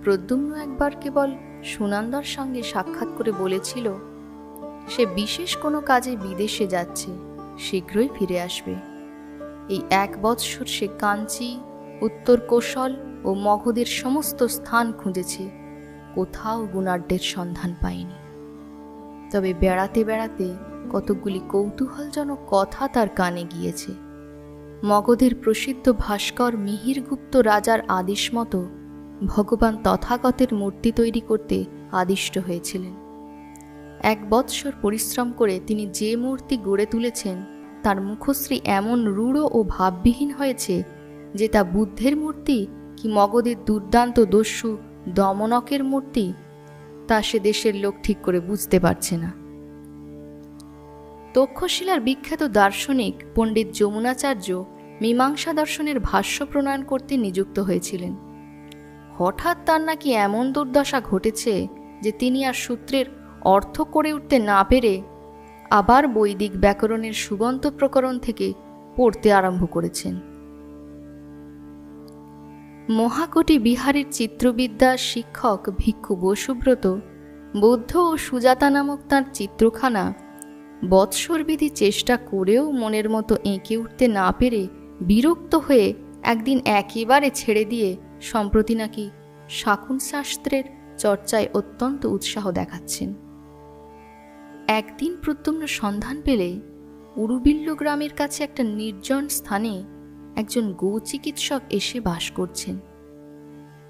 প্রদ্যুম্ন একবার কেবল সুনন্দার সঙ্গে সাক্ষাৎ করে বলেছিল সে বিশেষ কোনো কাজে বিদেশে যাচ্ছে, শীঘ্রই ফিরে আসবে। এই 1 বৎসর সে কাঞ্চি, উত্তর কোশল ও মগধের সমস্ত স্থান খুঁজেছে, কোথাও গুণাঢ্যের সন্ধান পায়নি। তবে বেড়াতে বেড়াতে কতকগুলি কৌতূহলজনক কথা তার কানে গিয়েছে। মগধের প্রসিদ্ধ ভাস্কর মিহিরগুপ্ত রাজার আদেশ মতো ভগবান তথাগতের মূর্তি তৈরি করতে আদিষ্ট হয়েছিলেন। 1 বৎসর পরিশ্রম করে তিনি যে মূর্তি গড়ে তুলেছেন তার মুখশ্রী এমন রূঢ় ও ভাববিহীন হয়েছে যে তা বুদ্ধের মূর্তি কি মগধের দুর্দান্ত দস্যু দমনকের মূর্তি তা সে দেশের লোক ঠিক করে বুঝতে পারছে না। তক্ষশিলার বিখ্যাত দার্শনিক পণ্ডিত যমুনাচার্য মীমাংসা দর্শনের ভাষ্য প্রণয়ন করতে নিযুক্ত হয়েছিলেন। হঠাৎ তার নাকি এমন দুর্দশা ঘটেছে যে তিনি আর সূত্রের অর্থ করে উঠতে না পেরে আবার বৈদিক ব্যাকরণের সুবন্ত প্রকরণ থেকে পড়তে আরম্ভ করেছেন। মহাকোটি বিহারের চিত্রবিদ্যার শিক্ষক ভিক্ষু বসুব্রত বৌদ্ধ ও সুজাতা নামক তাঁর চিত্রখানা বৎসরবিধি চেষ্টা করেও মনের মতো এঁকে উঠতে না পেরে বিরক্ত হয়ে একদিন একেবারে ছেড়ে দিয়ে সম্প্রতি নাকি শাকুন শাস্ত্রের চর্চায় অত্যন্ত উৎসাহ দেখাচ্ছেন। একদিন প্রদ্যুম্ন সন্ধান পেলে উরুবিল্ল গ্রামের কাছে একটা নির্জন স্থানে একজন গো চিকিৎসক এসে বাস করছেন।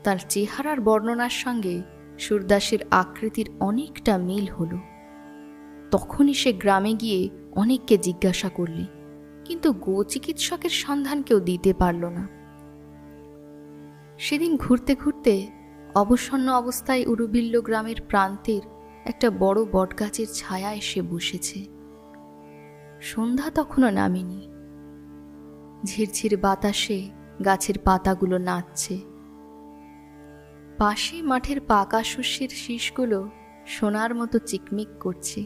তার চেহারার বর্ণনার সঙ্গে সুরদাসের আকৃতির অনেকটা মিল হলো। তখনই সে গ্রামে গিয়ে অনেককে জিজ্ঞাসা করলে, কিন্তু গো চিকিৎসকের সন্ধান কেউ দিতে পারল না। সেদিন ঘুরতে ঘুরতে অবসন্ন অবস্থায় উরুবিল্ল গ্রামের প্রান্তের একটা বড় বটগাছের ছায়া এসে বসেছে। সন্ধ্যা তখনও নামেনি। ঝিরঝির বাতাসে গাছের পাতাগুলো নাচছে। পাশে মাঠের পাকা শস্যের শীষগুলো সোনার মতো চিকমিক করছে।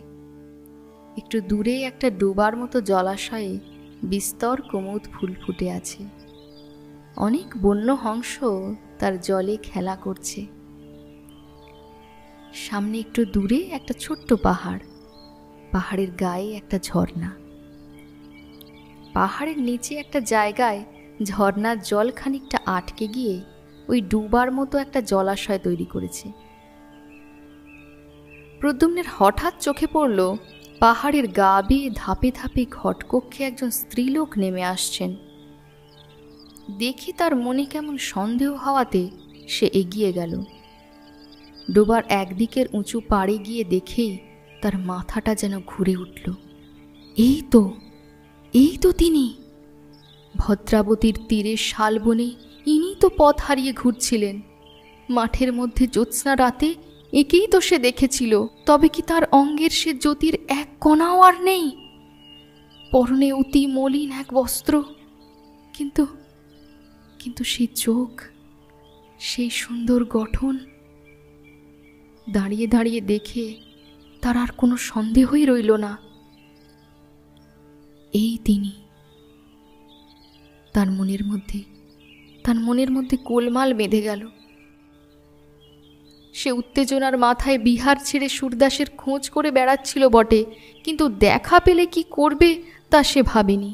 একটু দূরে একটা ডোবার মতো জলাশয়ে বিস্তর কুমুদ ফুল ফুটে আছে। অনেক বন্য হংস তার জলে খেলা করছে। সামনে একটু দূরে একটা ছোট্ট পাহাড়, পাহাড়ের গায়ে একটা ঝর্ণা। পাহাড়ের নিচে একটা জায়গায় ঝর্ণার জল খানিকটা আটকে গিয়ে ওই ডুবার মতো একটা জলাশয় তৈরি করেছে। প্রদ্যুম্নের হঠাৎ চোখে পড়ল পাহাড়ের গা বেয়ে ধাপে ধাপে ঘটকক্ষে একজন স্ত্রীলোক নেমে আসছেন। দেখে তার মনে কেমন সন্দেহ হওয়াতে সে এগিয়ে গেল। ডোবার একদিকের উঁচু পাড়ে গিয়ে দেখেই তার মাথাটা যেন ঘুরে উঠল। এই তো তিনি, ভদ্রাবতীর তীরে শালবনে ইনি তো পথ হারিয়ে ঘুরছিলেন। মাঠের মধ্যে জ্যোৎস্না রাতে একেই তো সে দেখেছিল, তবে কি তার অঙ্গের সে জ্যোতির এক কণাও আর নেই? পরনে অতি মলিন এক বস্ত্র, কিন্তু সেই চোখ, সেই সুন্দর গঠন। দাঁড়িয়ে দাঁড়িয়ে দেখে তার আর কোনো সন্দেহই রইল না। এই তিনি। তার মনের মধ্যে গোলমাল বেঁধে গেল। সে উত্তেজনার মাথায় বিহার ছেড়ে সুরদাসের খোঁজ করে বেড়াচ্ছিল বটে, কিন্তু দেখা পেলে কি করবে তা সে ভাবেনি।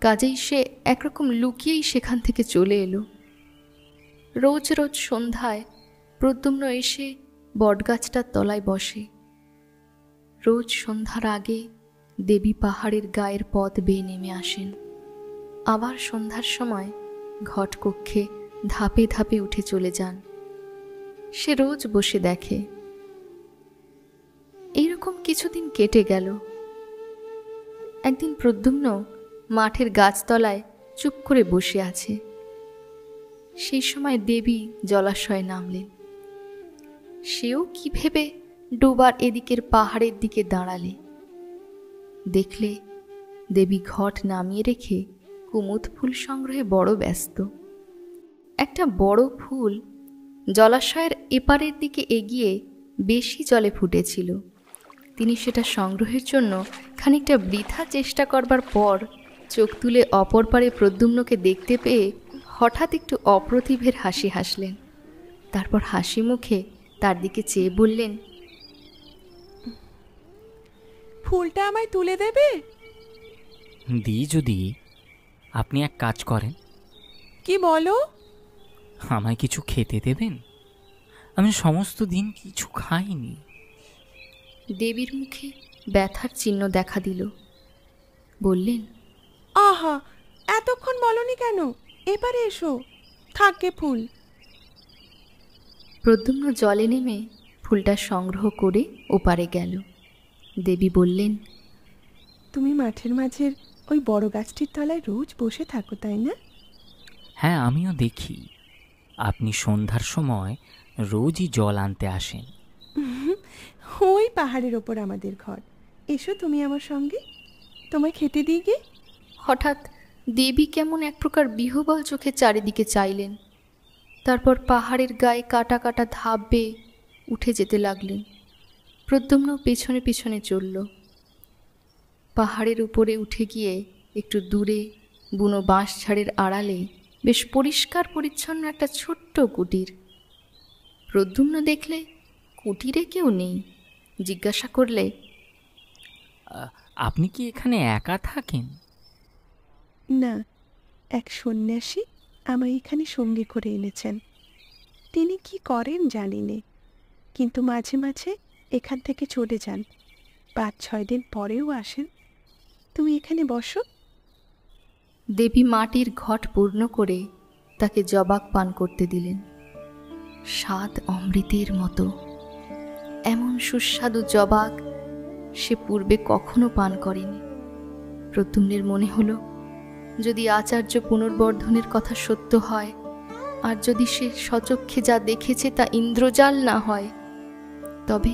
কাজেই সে একরকম লুকিয়েই সেখান থেকে চলে এলো। রোজ রোজ সন্ধ্যায় প্রদ্যুম্ন এসে বটগাছটার তলায় বসে। রোজ সন্ধ্যার আগে দেবী পাহাড়ের গায়ের পথ বেয়ে নেমে আসেন। আবার সন্ধ্যার সময় ঘটকক্ষে ধাপে ধাপে উঠে চলে যান। সে রোজ বসে দেখে। এইরকম কিছুদিন কেটে গেল। একদিন প্রদ্যুম্ন মাঠের গাছতলায় চুপ করে বসে আছে। সেই সময় দেবী জলাশয়ে নামলেন। সেও কি ভেবে ডোবার এদিকের পাহাড়ের দিকে দাঁড়ালে। দেখলে দেবী ঘট নামিয়ে রেখে কুমুদ ফুল সংগ্রহে বড় ব্যস্ত। একটা বড় ফুল জলাশয়ের এপারের দিকে এগিয়ে বেশি জলে ফুটেছিল। তিনি সেটা সংগ্রহের জন্য খানিকটা বৃথা চেষ্টা করবার পর চোখ তুলে অপর পারে প্রদ্যুম্নকে দেখতে পেয়ে হঠাৎ একটু অপ্রতিভের হাসি হাসলেন। তারপর হাসি মুখে তার দিকে চেয়ে বললেন, ফুলটা আমায় তুলে দেবে? দিই যদি আপনি এক কাজ করেন। কি বলো? আমায় কিছু খেতে দেবেন? আমি সমস্ত দিন কিছু খাইনি। দেবীর মুখে ব্যথার চিহ্ন দেখা দিল। বললেন, আহা, এতক্ষণ বলনি কেন? এবারে এসো। থাকে ফুল, প্রদ্যুম্ন জলে নেমে ফুলটা সংগ্রহ করে ওপারে গেল। দেবী বললেন, তুমি মাঠের মাঝের ওই বড় গাছটির তলায় রোজ বসে থাকো, তাই না? হ্যাঁ, আমিও দেখি আপনি সন্ধ্যার সময় রোজই জল আনতে আসেন। ওই পাহাড়ের ওপর আমাদের ঘর। এসো তুমি আমার সঙ্গে, তোমায় খেতে দিই গে। হঠাৎ দেবী কেমন এক প্রকার বিহ্বল চোখে চারিদিকে চাইলেন। তারপর পাহাড়ের গায়ে কাটা কাটা ধাপ বেয়ে উঠে যেতে লাগলেন। প্রদ্যুম্ন পেছনে পেছনে চলল। পাহাড়ের উপরে উঠে গিয়ে একটু দূরে বুনো বাঁশঝাড়ের আড়ালে বেশ পরিষ্কার পরিচ্ছন্ন একটা ছোট্ট কুটির। প্রদ্যুম্ন দেখলে কুটিরে কেউ নেই। জিজ্ঞাসা করলে, আপনি কি এখানে একা থাকেন? না, এক সন্ন্যাসী আমায় এখানে সঙ্গে করে এনেছেন। তিনি কি করেন জানি নে, কিন্তু মাঝে মাঝে এখান থেকে চলে যান। 5-6 দিন পরেও আসেন। তুমি এখানে বসো। দেবী মাটির ঘট পূর্ণ করে তাকে জবাক পান করতে দিলেন। স্বাদ অমৃতের মতো। এমন সুস্বাদু জবাক সে পূর্বে কখনো পান করেনি। প্রদ্যুম্নের মনে হলো, যদি আচার্য পুনর্বর্ধনের কথা সত্য হয়, আর যদি সে স্বচক্ষে যা দেখেছে তা ইন্দ্রজাল না হয়, তবে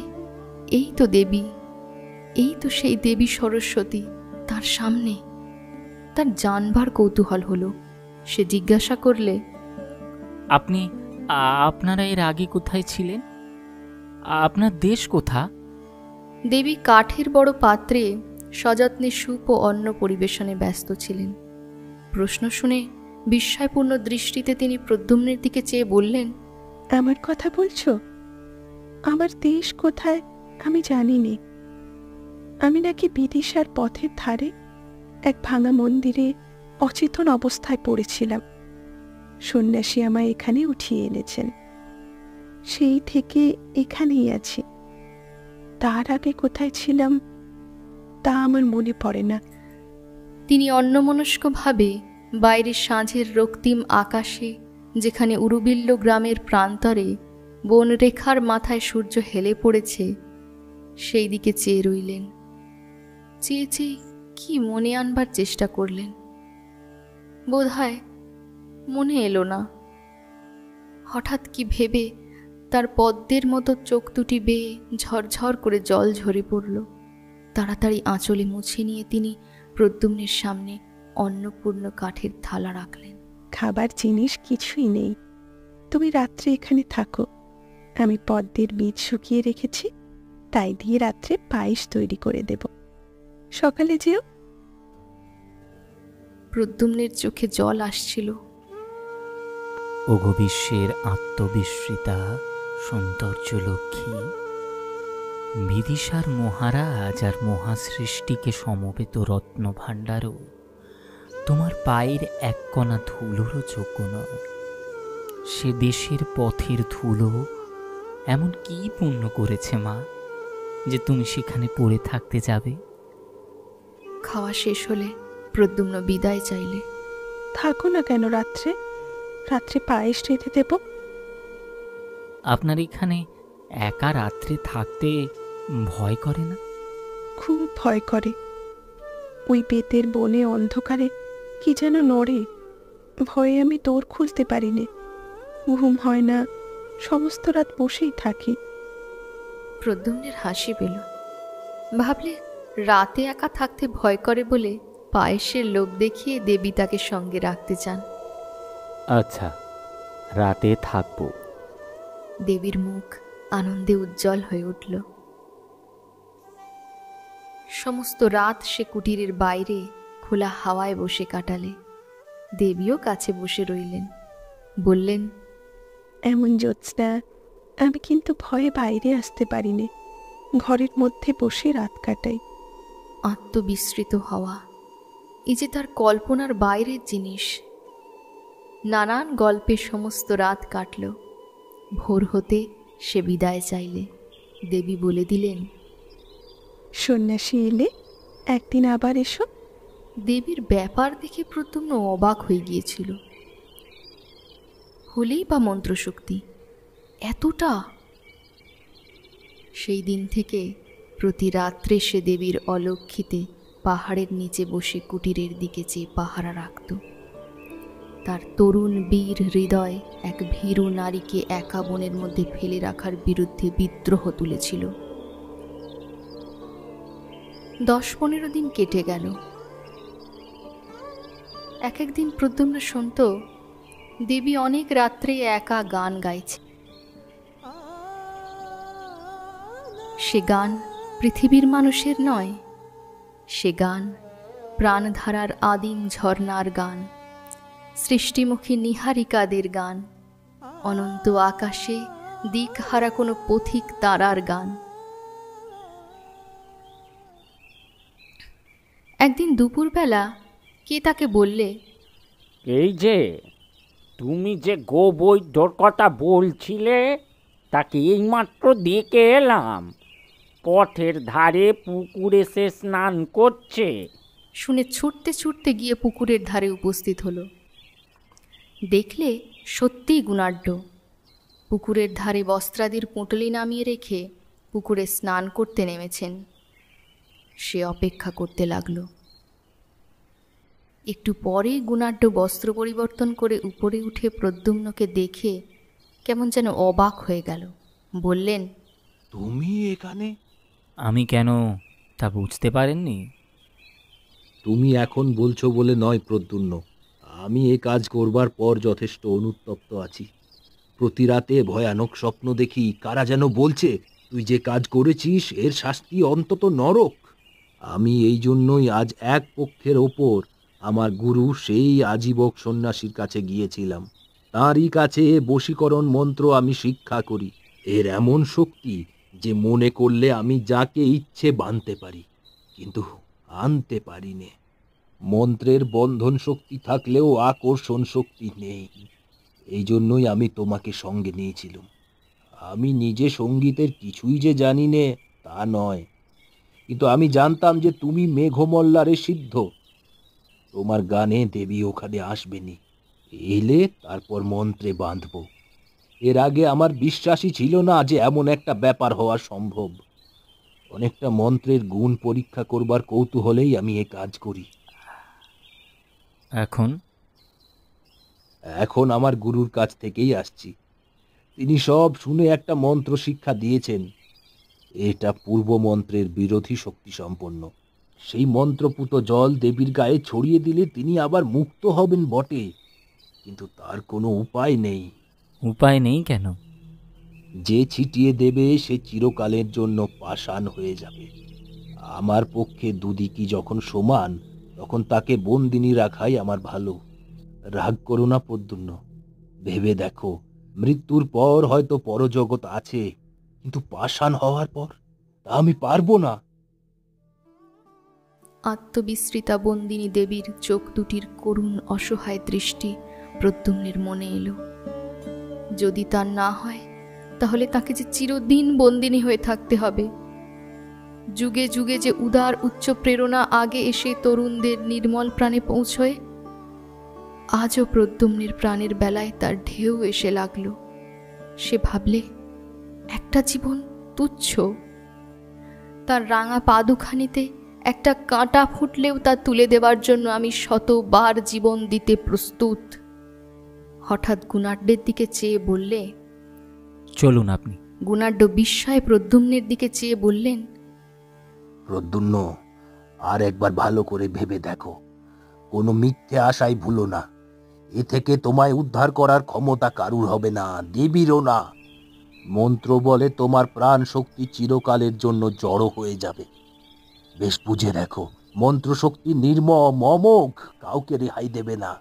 এই তো দেবী, এই তো সেই দেবী সরস্বতী তার সামনে। তার জানবার কৌতূহল হলো। সে জিজ্ঞাসা করলে, আপনারা এর আগে কোথায় ছিলেন? আপনার দেশ কোথা? দেবী কাঠের বড় পাত্রে সযত্নে স্যুপ ও অন্ন পরিবেশনে ব্যস্ত ছিলেন। প্রশ্ন শুনে বিস্ময়পূর্ণ দৃষ্টিতে তিনি প্রদ্যুম্নের দিকে চেয়ে বললেন, আমার কথা বলছো? আমার দেশ কোথায় আমি জানি নে। আমি নাকি বিদিশার পথের ধারে এক ভাঙা মন্দিরে অচেতন অবস্থায় পড়েছিলাম। সন্ন্যাসী আমায় এখানে উঠিয়ে এনেছেন। সেই থেকে এখানেই আছি। তার আগে কোথায় ছিলাম তা আমার মনে পড়ে না। তিনি অন্যমনস্কভাবে বাইরের সাঁঝের রক্তিম আকাশে, যেখানে উরুবিল্ল গ্রামের প্রান্তরে বনরেখার মাথায় সূর্য হেলে পড়েছে, সেই দিকে চেয়ে রইলেন। চেয়ে চেয়ে কি মনে আনবার চেষ্টা করলেন, বোধহয় মনে এলো না। হঠাৎ কি ভেবে তার পদ্মের মতো চোখ দুটি বেয়ে ঝরঝর করে জল ঝরে পড়ল। তাড়াতাড়ি আঁচলে মুছে নিয়ে তিনি প্রদ্যুম্নের সামনে অন্নপূর্ণ কাঠের থালা রাখলেন। খাবার জিনিস কিছুই নেই। তুমি রাত্রে এখানে থাকো। আমি পদ্মের বীজ শুকিয়ে রেখেছি, তাই দিয়ে রাত্রে পায়েস তৈরি করে দেব। সকালে যেও। প্রদ্যুম্নের চোখে জল আসছিল। ওগো বিশ্বের আত্মবিস্মৃতা সৌন্দর্য লক্ষ্মী, বিদিশার মহারাজ আর মহাসৃষ্টিকে সমবেত রত্ন ভাণ্ডারও তোমার পায়ের এক কণা ধুলোরও যোগ্য নয়। সে দেশের পথের ধুলো এমন কি পুণ্য করেছে মা, যে তুমি সেখানে পড়ে থাকতে যাবে? খাওয়া শেষ হলে প্রদ্যুম্ন বিদায় চাইলে। থাকো না কেন রাত্রে? রাত্রে পায়েস রেঁধে দেব। আপনার এখানে একা রাত্রে থাকতে ভয় করে না? খুব ভয় করে। ওই বেতের বনে অন্ধকারে কি যেন নড়ে। ভয়ে আমি দৌড় খুলতে পারি নে। ঘুম হয় না, সমস্ত রাত বসেই থাকি। প্রদ্যুম্নের হাসি পেল। ভাবলে রাতে একা থাকতে ভয় করে বলে পায়েসের লোভ দেখিয়ে দেবী তাকে সঙ্গে রাখতে চান। আচ্ছা, রাতে থাকবো। দেবীর মুখ আনন্দে উজ্জ্বল হয়ে উঠল। সমস্ত রাত সে কুটিরের বাইরে খোলা হাওয়ায় বসে কাটালে। দেবীও কাছে বসে রইলেন। বললেন, এমন জ্যোৎস্না আমি কিন্তু ভয়ে বাইরে আসতে পারি নে। ঘরের মধ্যে বসে রাত কাটাই। আত্মবিস্মৃত হওয়া এই যে তার কল্পনার বাইরের জিনিস। নানান গল্পে সমস্ত রাত কাটল। ভোর হতে সে বিদায় চাইলে। দেবী বলে দিলেন, সন্ন্যাসী এলে একদিন আবার এসো। দেবীর ব্যাপার দেখে প্রদ্যুম্ন অবাক হয়ে গিয়েছিল। হলেই বা মন্ত্রশক্তি, এতটা! সেই দিন থেকে প্রতি রাত্রে সে দেবীর অলক্ষিতে পাহাড়ের নিচে বসে কুটিরের দিকে চেয়ে পাহারা রাখত। তার তরুণ বীর হৃদয় এক ভীরু নারীকে একা বনের মধ্যে ফেলে রাখার বিরুদ্ধে বিদ্রোহ তুলেছিল। 10-15 দিন কেটে গেল। এক একদিন প্রদ্যুম্ন শুনত দেবী অনেক রাত্রে একা গান গাইছে। সে গান পৃথিবীর মানুষের নয়, সে গান প্রাণধারার আদিম ঝর্ণার গান, সৃষ্টিমুখী নীহারিকাদের গান, অনন্ত আকাশে দিকহারা কোনো পথিক তারার গান। একদিন দুপুরবেলা কে তাকে বললে, এই যে তুমি যে গোবৈদ্যর কথা বলছিলে তাকে এইমাত্র দেখে এলাম, পথের ধারে পুকুরে সে স্নান করছে। শুনে ছুটতে ছুটতে গিয়ে পুকুরের ধারে উপস্থিত হলো। দেখলে সত্যিই গুণাঢ্য। পুকুরের ধারে বস্ত্রাদির পুঁটলি নামিয়ে রেখে পুকুরে স্নান করতে নেমেছেন। সে অপেক্ষা করতে লাগল। একটু পরে গুণাঢ্য বস্ত্র পরিবর্তন করে উপরে উঠে প্রদ্যুম্নকে দেখে কেমন যেন অবাক হয়ে গেল। বললেন, তুমি এখানে? আমি কেন তা বুঝতে পারেননি? তুমি এখন বলছো বলে নয় প্রদ্যুম্ন, আমি এ কাজ করবার পর যথেষ্ট অনুতপ্ত আছি। প্রতি রাতে ভয়ানক স্বপ্ন দেখি, কারা যেন বলছে তুই যে কাজ করেছিস এর শাস্তি অন্তত নরক। আমি এই জন্যই আজ এক পক্ষের ওপর আমার গুরু সেই আজীবক সন্ন্যাসীর কাছে গিয়েছিলাম। তাঁরই কাছে বশীকরণ মন্ত্র আমি শিক্ষা করি। এর এমন শক্তি যে মনে করলে আমি যাকে ইচ্ছে বাঁধতে পারি, কিন্তু আনতে পারি নে। মন্ত্রের বন্ধন শক্তি থাকলেও আকর্ষণ শক্তি নেই। এই জন্যই আমি তোমাকে সঙ্গে নিয়েছিলাম। আমি নিজে সঙ্গীতের কিছুই যে জানি নে তা নয়, কিন্তু আমি জানতাম যে তুমি মেঘমল্লারে সিদ্ধ। তোমার গানে দেবী ওখানে আসবেনি, এলে তারপর মন্ত্রে বাঁধব। এর আগে আমার বিশ্বাসই ছিল না যে এমন একটা ব্যাপার হওয়া সম্ভব। অনেকটা মন্ত্রের গুণ পরীক্ষা করবার কৌতূহলেই আমি এ কাজ করি। এখন আমার গুরুর কাছ থেকেই আসছি। তিনি সব শুনে একটা মন্ত্র শিক্ষা দিয়েছেন। এটা পূর্ব মন্ত্রের বিরোধী শক্তি সম্পন্ন। সেই মন্ত্রপুত জল দেবীর গায়ে ছড়িয়ে দিলে তিনি আবার মুক্ত হবেন বটে, কিন্তু তার কোনো উপায় নেই। উপায় নেই কেন? যে ছিটিয়ে দেবে সে চিরকালের জন্য পাষাণ হয়ে যাবে। আমার পক্ষে দুদিকই যখন সমান, তখন তাকে বন্দিনী রাখাই আমার ভালো। রাগ করো না প্রদ্যুম্ন, ভেবে দেখো, মৃত্যুর পর হয়তো পরজগৎ আছে, কিন্তু পাষাণ হওয়ার পর তা আমি পারবো না। আত্মবিস্মৃতা বন্দিনী দেবীর চোখ দুটির করুণ অসহায় দৃষ্টি প্রদ্যুম্নের মনে এলো। যদি তার না হয়, তাহলে তাকে যে চিরদিন বন্দিনী হয়ে থাকতে হবে। যুগে যুগে যে উদার উচ্চ প্রেরণা আগে এসে তরুণদের নির্মল প্রাণে পৌঁছয়, আজও প্রদ্যুম্নের প্রাণের বেলায় তার ঢেউ এসে লাগলো। সে ভাবলে, একটা জীবন তুচ্ছ। তার রাঙা পা দুখানিতে একটা কাঁটা ফুটলেও তা তুলে দেবার জন্য আমি শতবার জীবন দিতে প্রস্তুত। হঠাৎ গুণাঢ্যের দিকে চেয়ে বললে, চলুন আপনি। গুণাঢ্য বিস্ময়ে প্রদ্যুম্নের দিকে চেয়ে বললেন, প্রদ্যুম্ন, আর একবার ভালো করে ভেবে দেখো, কোনো মিথ্যে আশায় ভুলো না। এ থেকে তোমায় উদ্ধার করার ক্ষমতা কারুর হবে না, দেবীরও না। মন্ত্র বলে তোমার প্রাণ শক্তি চিরকালের জন্য জড়ো হয়ে যাবে। বেশ বুঝে দেখো, মন্ত্র শক্তি নির্মম অমোঘ, কাউকে রেহাই দেবে না।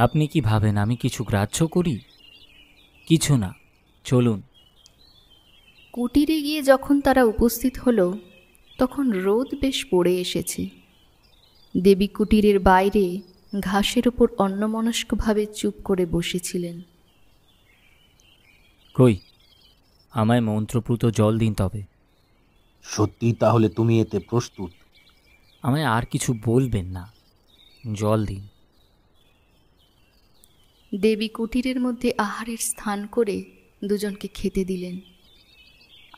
আপনি কি ভাবেন আমি কিছু গ্রাহ্য করি? কিছু না, চলুন। কুটিরে গিয়ে যখন তারা উপস্থিত হলো, তখন রোদ বেশ পড়ে এসেছে। দেবী কুটিরের বাইরে ঘাসের ওপর অন্যমনস্কভাবে চুপ করে বসেছিলেন। কই, আমায় মন্ত্রপুত জল দিন তবে। সত্যি তাহলে তুমি এতে প্রস্তুত? আমায় আর কিছু বলবেন না, জল দিন। দেবী কুটিরের মধ্যে আহারের স্থান করে দুজনকে খেতে দিলেন।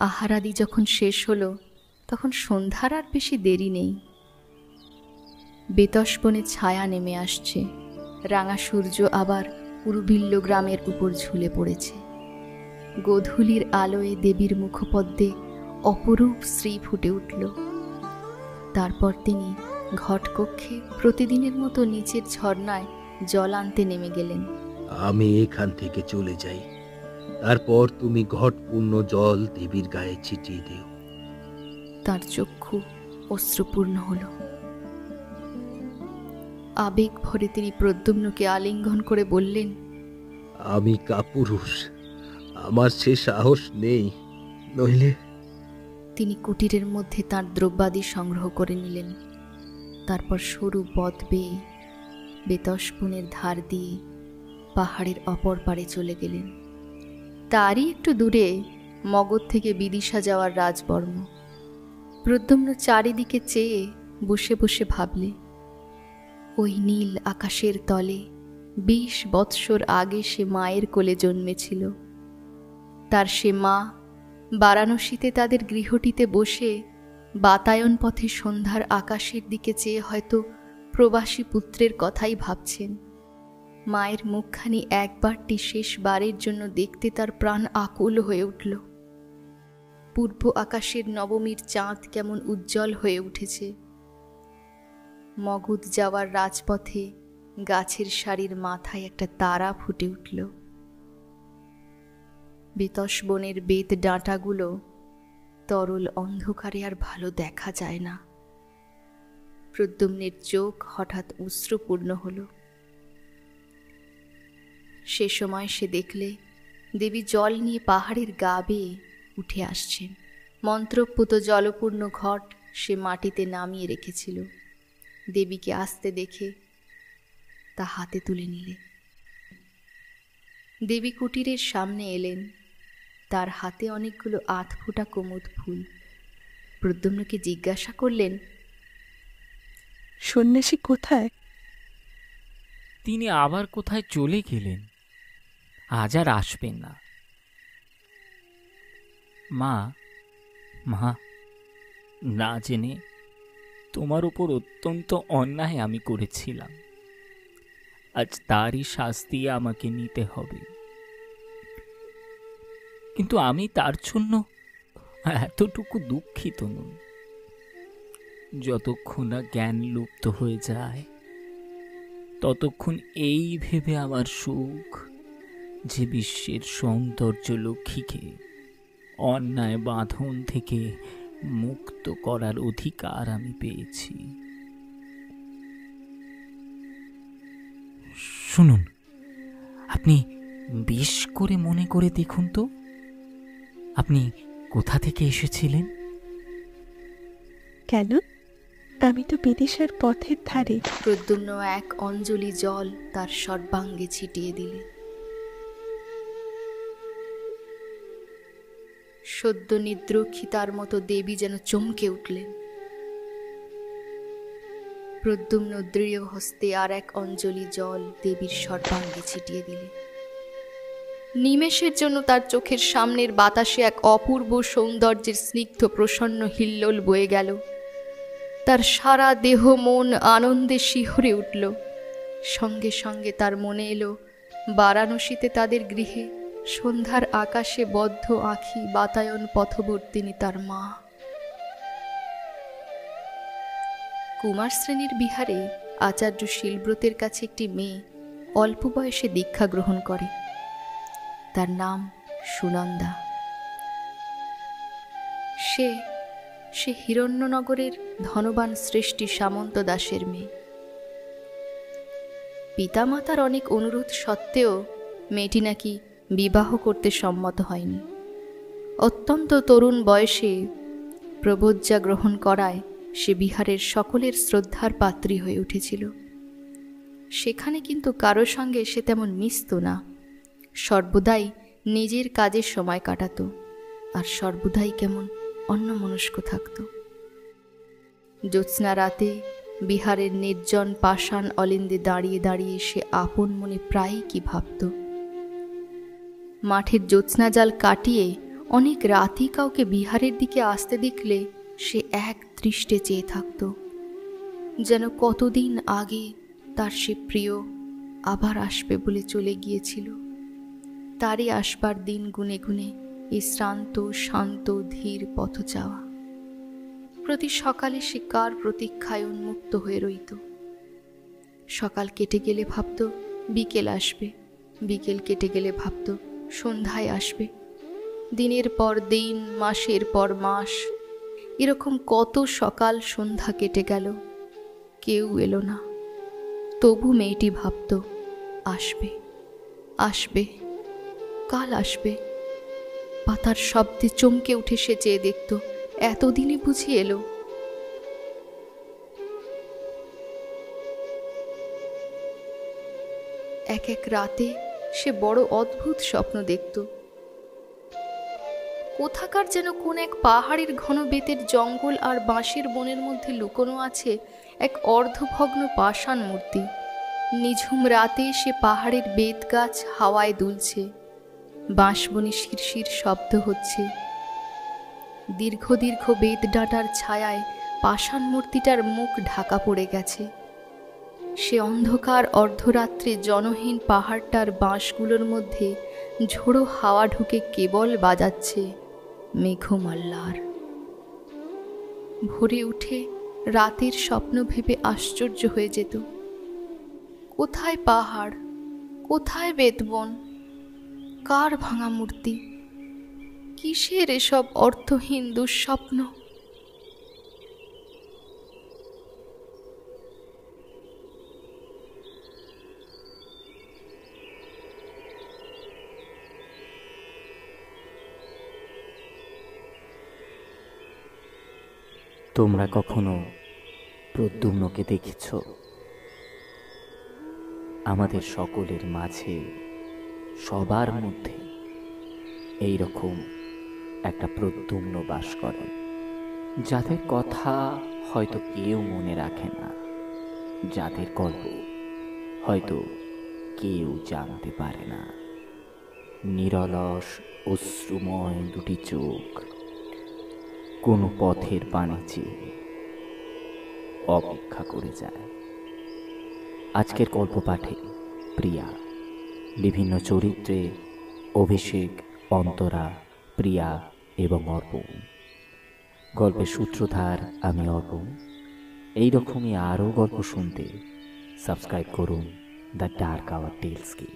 আহারাদি যখন শেষ হলো তখন সন্ধ্যার আর বেশি দেরি নেই। বেতসবনে ছায়া নেমে আসছে, রাঙা সূর্য আবার উরুবিল্ল গ্রামের উপর ঝুলে পড়েছে। গোধূলির আলোয় দেবীর মুখপদ্মে অপরূপ শ্রী ফুটে উঠল। তারপর তিনি ঘটকক্ষে প্রতিদিনের মতো নিচের ঝর্ণায় জল আনতে নেমে গেলেন। আমি এখান থেকে চলে যাই, তারপর তুমি ঘটপূর্ণ জল দেবীর গায়ে ছিটিয়ে দিও। তার চক্ষু অশ্রুপূর্ণ হল। আবেগ ভরে তিনি প্রদ্যুম্নকে আলিঙ্গন করে বললেন, আমি কাপুরুষ, আমার সে সাহস নেই, নইলে। তিনি কুটিরের মধ্যে তার দ্রব্যাদি সংগ্রহ করে নিলেন। তারপর সরু পথ বেয়ে বেতসবনের ধার দিয়ে পাহাড়ের অপর পারে চলে গেলেন। তারই একটু দূরে মগধ থেকে বিদিশা যাওয়ার রাজবর্ম। প্রদ্যুম্ন চারিদিকে চেয়ে বসে বসে ভাবলে, ওই নীল আকাশের তলে 20 বৎসর আগে সে মায়ের কোলে জন্মেছিল। তার সে মা বারাণসীতে তাদের গৃহটিতে বসে বাতায়ন পথে সন্ধ্যার আকাশের দিকে চেয়ে হয়তো প্রবাসী পুত্রের কথাই ভাবছেন। মায়ের মুখখানি একবারটি শেষবারের জন্য দেখতে তার প্রাণ আকুল হয়ে উঠল। পূর্ব আকাশের নবমীর চাঁদ কেমন উজ্জ্বল হয়ে উঠেছে। মগধ যাওয়ার রাজপথে গাছের সারির মাথায় একটা তারা ফুটে উঠল। বেতসবনের বেত ডাঁটাগুলো তরল অন্ধকারে আর ভালো দেখা যায় না। প্রদ্যুম্নের চোখ হঠাৎ অশ্রুপূর্ণ হল। সে সময় সে দেখলে দেবী জল নিয়ে পাহাড়ের গা বেয়ে উঠে আসছেন। মন্ত্রপুত জলপূর্ণ ঘট সে মাটিতে নামিয়ে রেখেছিল। দেবীকে আসতে দেখে তা হাতে তুলে নিলে। দেবী কুটিরের সামনে এলেন। তার হাতে অনেকগুলো আধফোঁটা কুমুদ ফুল। প্রদ্যুম্নকে জিজ্ঞাসা করলেন, সন্ন্যাসী কোথায়? তিনি আবার কোথায় চলে গেলেন, আজ আর আসবেন না। মা, মা, না জেনে তোমার উপর অত্যন্ত অন্যায় আমি করেছিলাম। আজ তারই শাস্তি আমাকে নিতে হবে। কিন্তু আমি তার জন্য এতটুকু দুঃখিত নই। যতক্ষণ না জ্ঞান লুপ্ত হয়ে যায় ততক্ষণ এই ভেবে আমার সুখ যে বিশ্বের সৌন্দর্য লক্ষ্মীকে অন্যায় বাঁধন থেকে মুক্ত করার অধিকার আমি পেয়েছি। শুনুন, আপনি বেশ করে মনে করে দেখুন তো, আপনি কোথা থেকে এসেছিলেন? কেন? আমি তো বিদিশার পথের ধারে। প্রদ্যুম্ন এক অঞ্জলি জল তার সর্বাঙ্গে ছিটিয়ে দিলে। সদ্য নিদ্রক্ষিতার মতো দেবী যেন চমকে উঠলেন। প্রদ্যুম্ন দৃঢ় হস্তে আর এক অঞ্জলি জল দেবীর সর্বাঙ্গে ছিটিয়ে দিলে। নিমেষের জন্য তার চোখের সামনের বাতাসে এক অপূর্ব সৌন্দর্যের স্নিগ্ধ প্রসন্ন হিল্লোল বয়ে গেল। তার সারা দেহ মন আনন্দে শিহরে উঠল। সঙ্গে সঙ্গে তার মনে এলো বারাণসীতে তাদের গৃহে সন্ধ্যার আকাশে বদ্ধ আঁখি বাতায়ন পথবর্তিনী তার মা। কুমার শ্রেণীর বিহারে আচার্য শীলব্রতের কাছে একটি মেয়ে অল্প বয়সে দীক্ষা গ্রহণ করে। তার নাম সুনন্দা। সে হিরণ্যনগরের ধনবান শ্রেষ্ঠী সামন্ত দাসের মেয়ে। পিতামাতার অনেক অনুরোধ সত্ত্বেও মেয়েটি নাকি বিবাহ করতে সম্মত হয়নি। অত্যন্ত তরুণ বয়সে প্রবোজ্জা গ্রহণ করায় সে বিহারের সকলের শ্রদ্ধার পাত্রী হয়ে উঠেছিল। সেখানে কিন্তু কারো সঙ্গে সে তেমন মিশত না। সর্বদাই নিজের কাজের সময় কাটাত আর সর্বদাই কেমন অন্যমনস্ক থাকত। জ্যোৎস্না রাতে বিহারের নির্জন পাষাণ অলিন্দে দাঁড়িয়ে দাঁড়িয়ে সে আপন মনে প্রায়ই কি ভাবত। মাঠের জ্যোৎস্না জাল কাটিয়ে অনেক রাতই কাউকে বিহারের দিকে আসতে দেখলে সে এক দৃষ্টে চেয়ে থাকত, যেন কতদিন আগে তার সে প্রিয় আবার আসবে বলে চলে গিয়েছিল। তারই আসবার দিন গুনে গুনে এই শ্রান্ত শান্ত ধীর পথ চাওয়া। প্রতি সকালে সে কার প্রতীক্ষায় উন্মুক্ত হয়ে রইত। সকাল কেটে গেলে ভাবত বিকেল আসবে, বিকেল কেটে গেলে ভাবত সন্ধ্যায় আসবে। দিনের পর দিন, মাসের পর মাস, এরকম কত সকাল সন্ধ্যা কেটে গেল, কেউ এলো না। তবু মেয়েটি ভাবত আসবে, আসবে, কাল আসবে। পাতার শব্দে চমকে উঠে সে চেয়ে দেখত, এতদিনে বুঝি এলো। এক এক রাতে সে বড় অদ্ভুত স্বপ্ন দেখত। কোথাকার যেন কোন এক পাহাড়ের ঘন বেতের জঙ্গল আর বাঁশের বনের মধ্যে লুকোনো আছে এক অর্ধভগ্ন পাষাণ মূর্তি। নিঝুম রাতে সে পাহাড়ের বেত গাছ হাওয়ায় দুলছে, বাঁশবনে শিরশির শব্দ হচ্ছে। দীর্ঘ দীর্ঘ বেত ডাঁটার ছায়ায় পাষাণ মূর্তিটার মুখ ঢাকা পড়ে গেছে। সে অন্ধকার অর্ধরাত্রে জনহীন পাহাড়টার বাঁশগুলোর মধ্যে ঝোড়ো হাওয়া ঢুকে কেবল বাজাচ্ছে মেঘমাল্লার। ভোরে উঠে রাতের স্বপ্ন ভেবে আশ্চর্য হয়ে যেত। কোথায় পাহাড়, কোথায় বেতবন, কার ভাঙা মূর্তি, কিসের এসব অর্থহীন দুঃস্বপ্ন? তোমরা কখনো প্রদ্যুম্নকে দেখেছ? আমাদের সকলের মাঝে, সবার মধ্যে এই রকম একটা প্রদ্যুম্ন বাস করে, যাদের কথা হয়তো কেউ মনে রাখে না, যাদের গল্প হয়তো কেউ জানতে পারে না। নিরলস অশ্রুময় দুটি চোখ কোনো পথের পানে চেয়ে অপেক্ষা করে যায়। আজকের গল্প পাঠে প্রিয়া, বিভিন্ন চরিত্রে অভিষেক, অন্তরা, প্রিয়া এবং অর্পণ। গল্পের সূত্রধার আমি অর্পণ। এইরকমই আরও গল্প শুনতে সাবস্ক্রাইব করুন দ্য ডার্ক আওয়ার টেলসকে।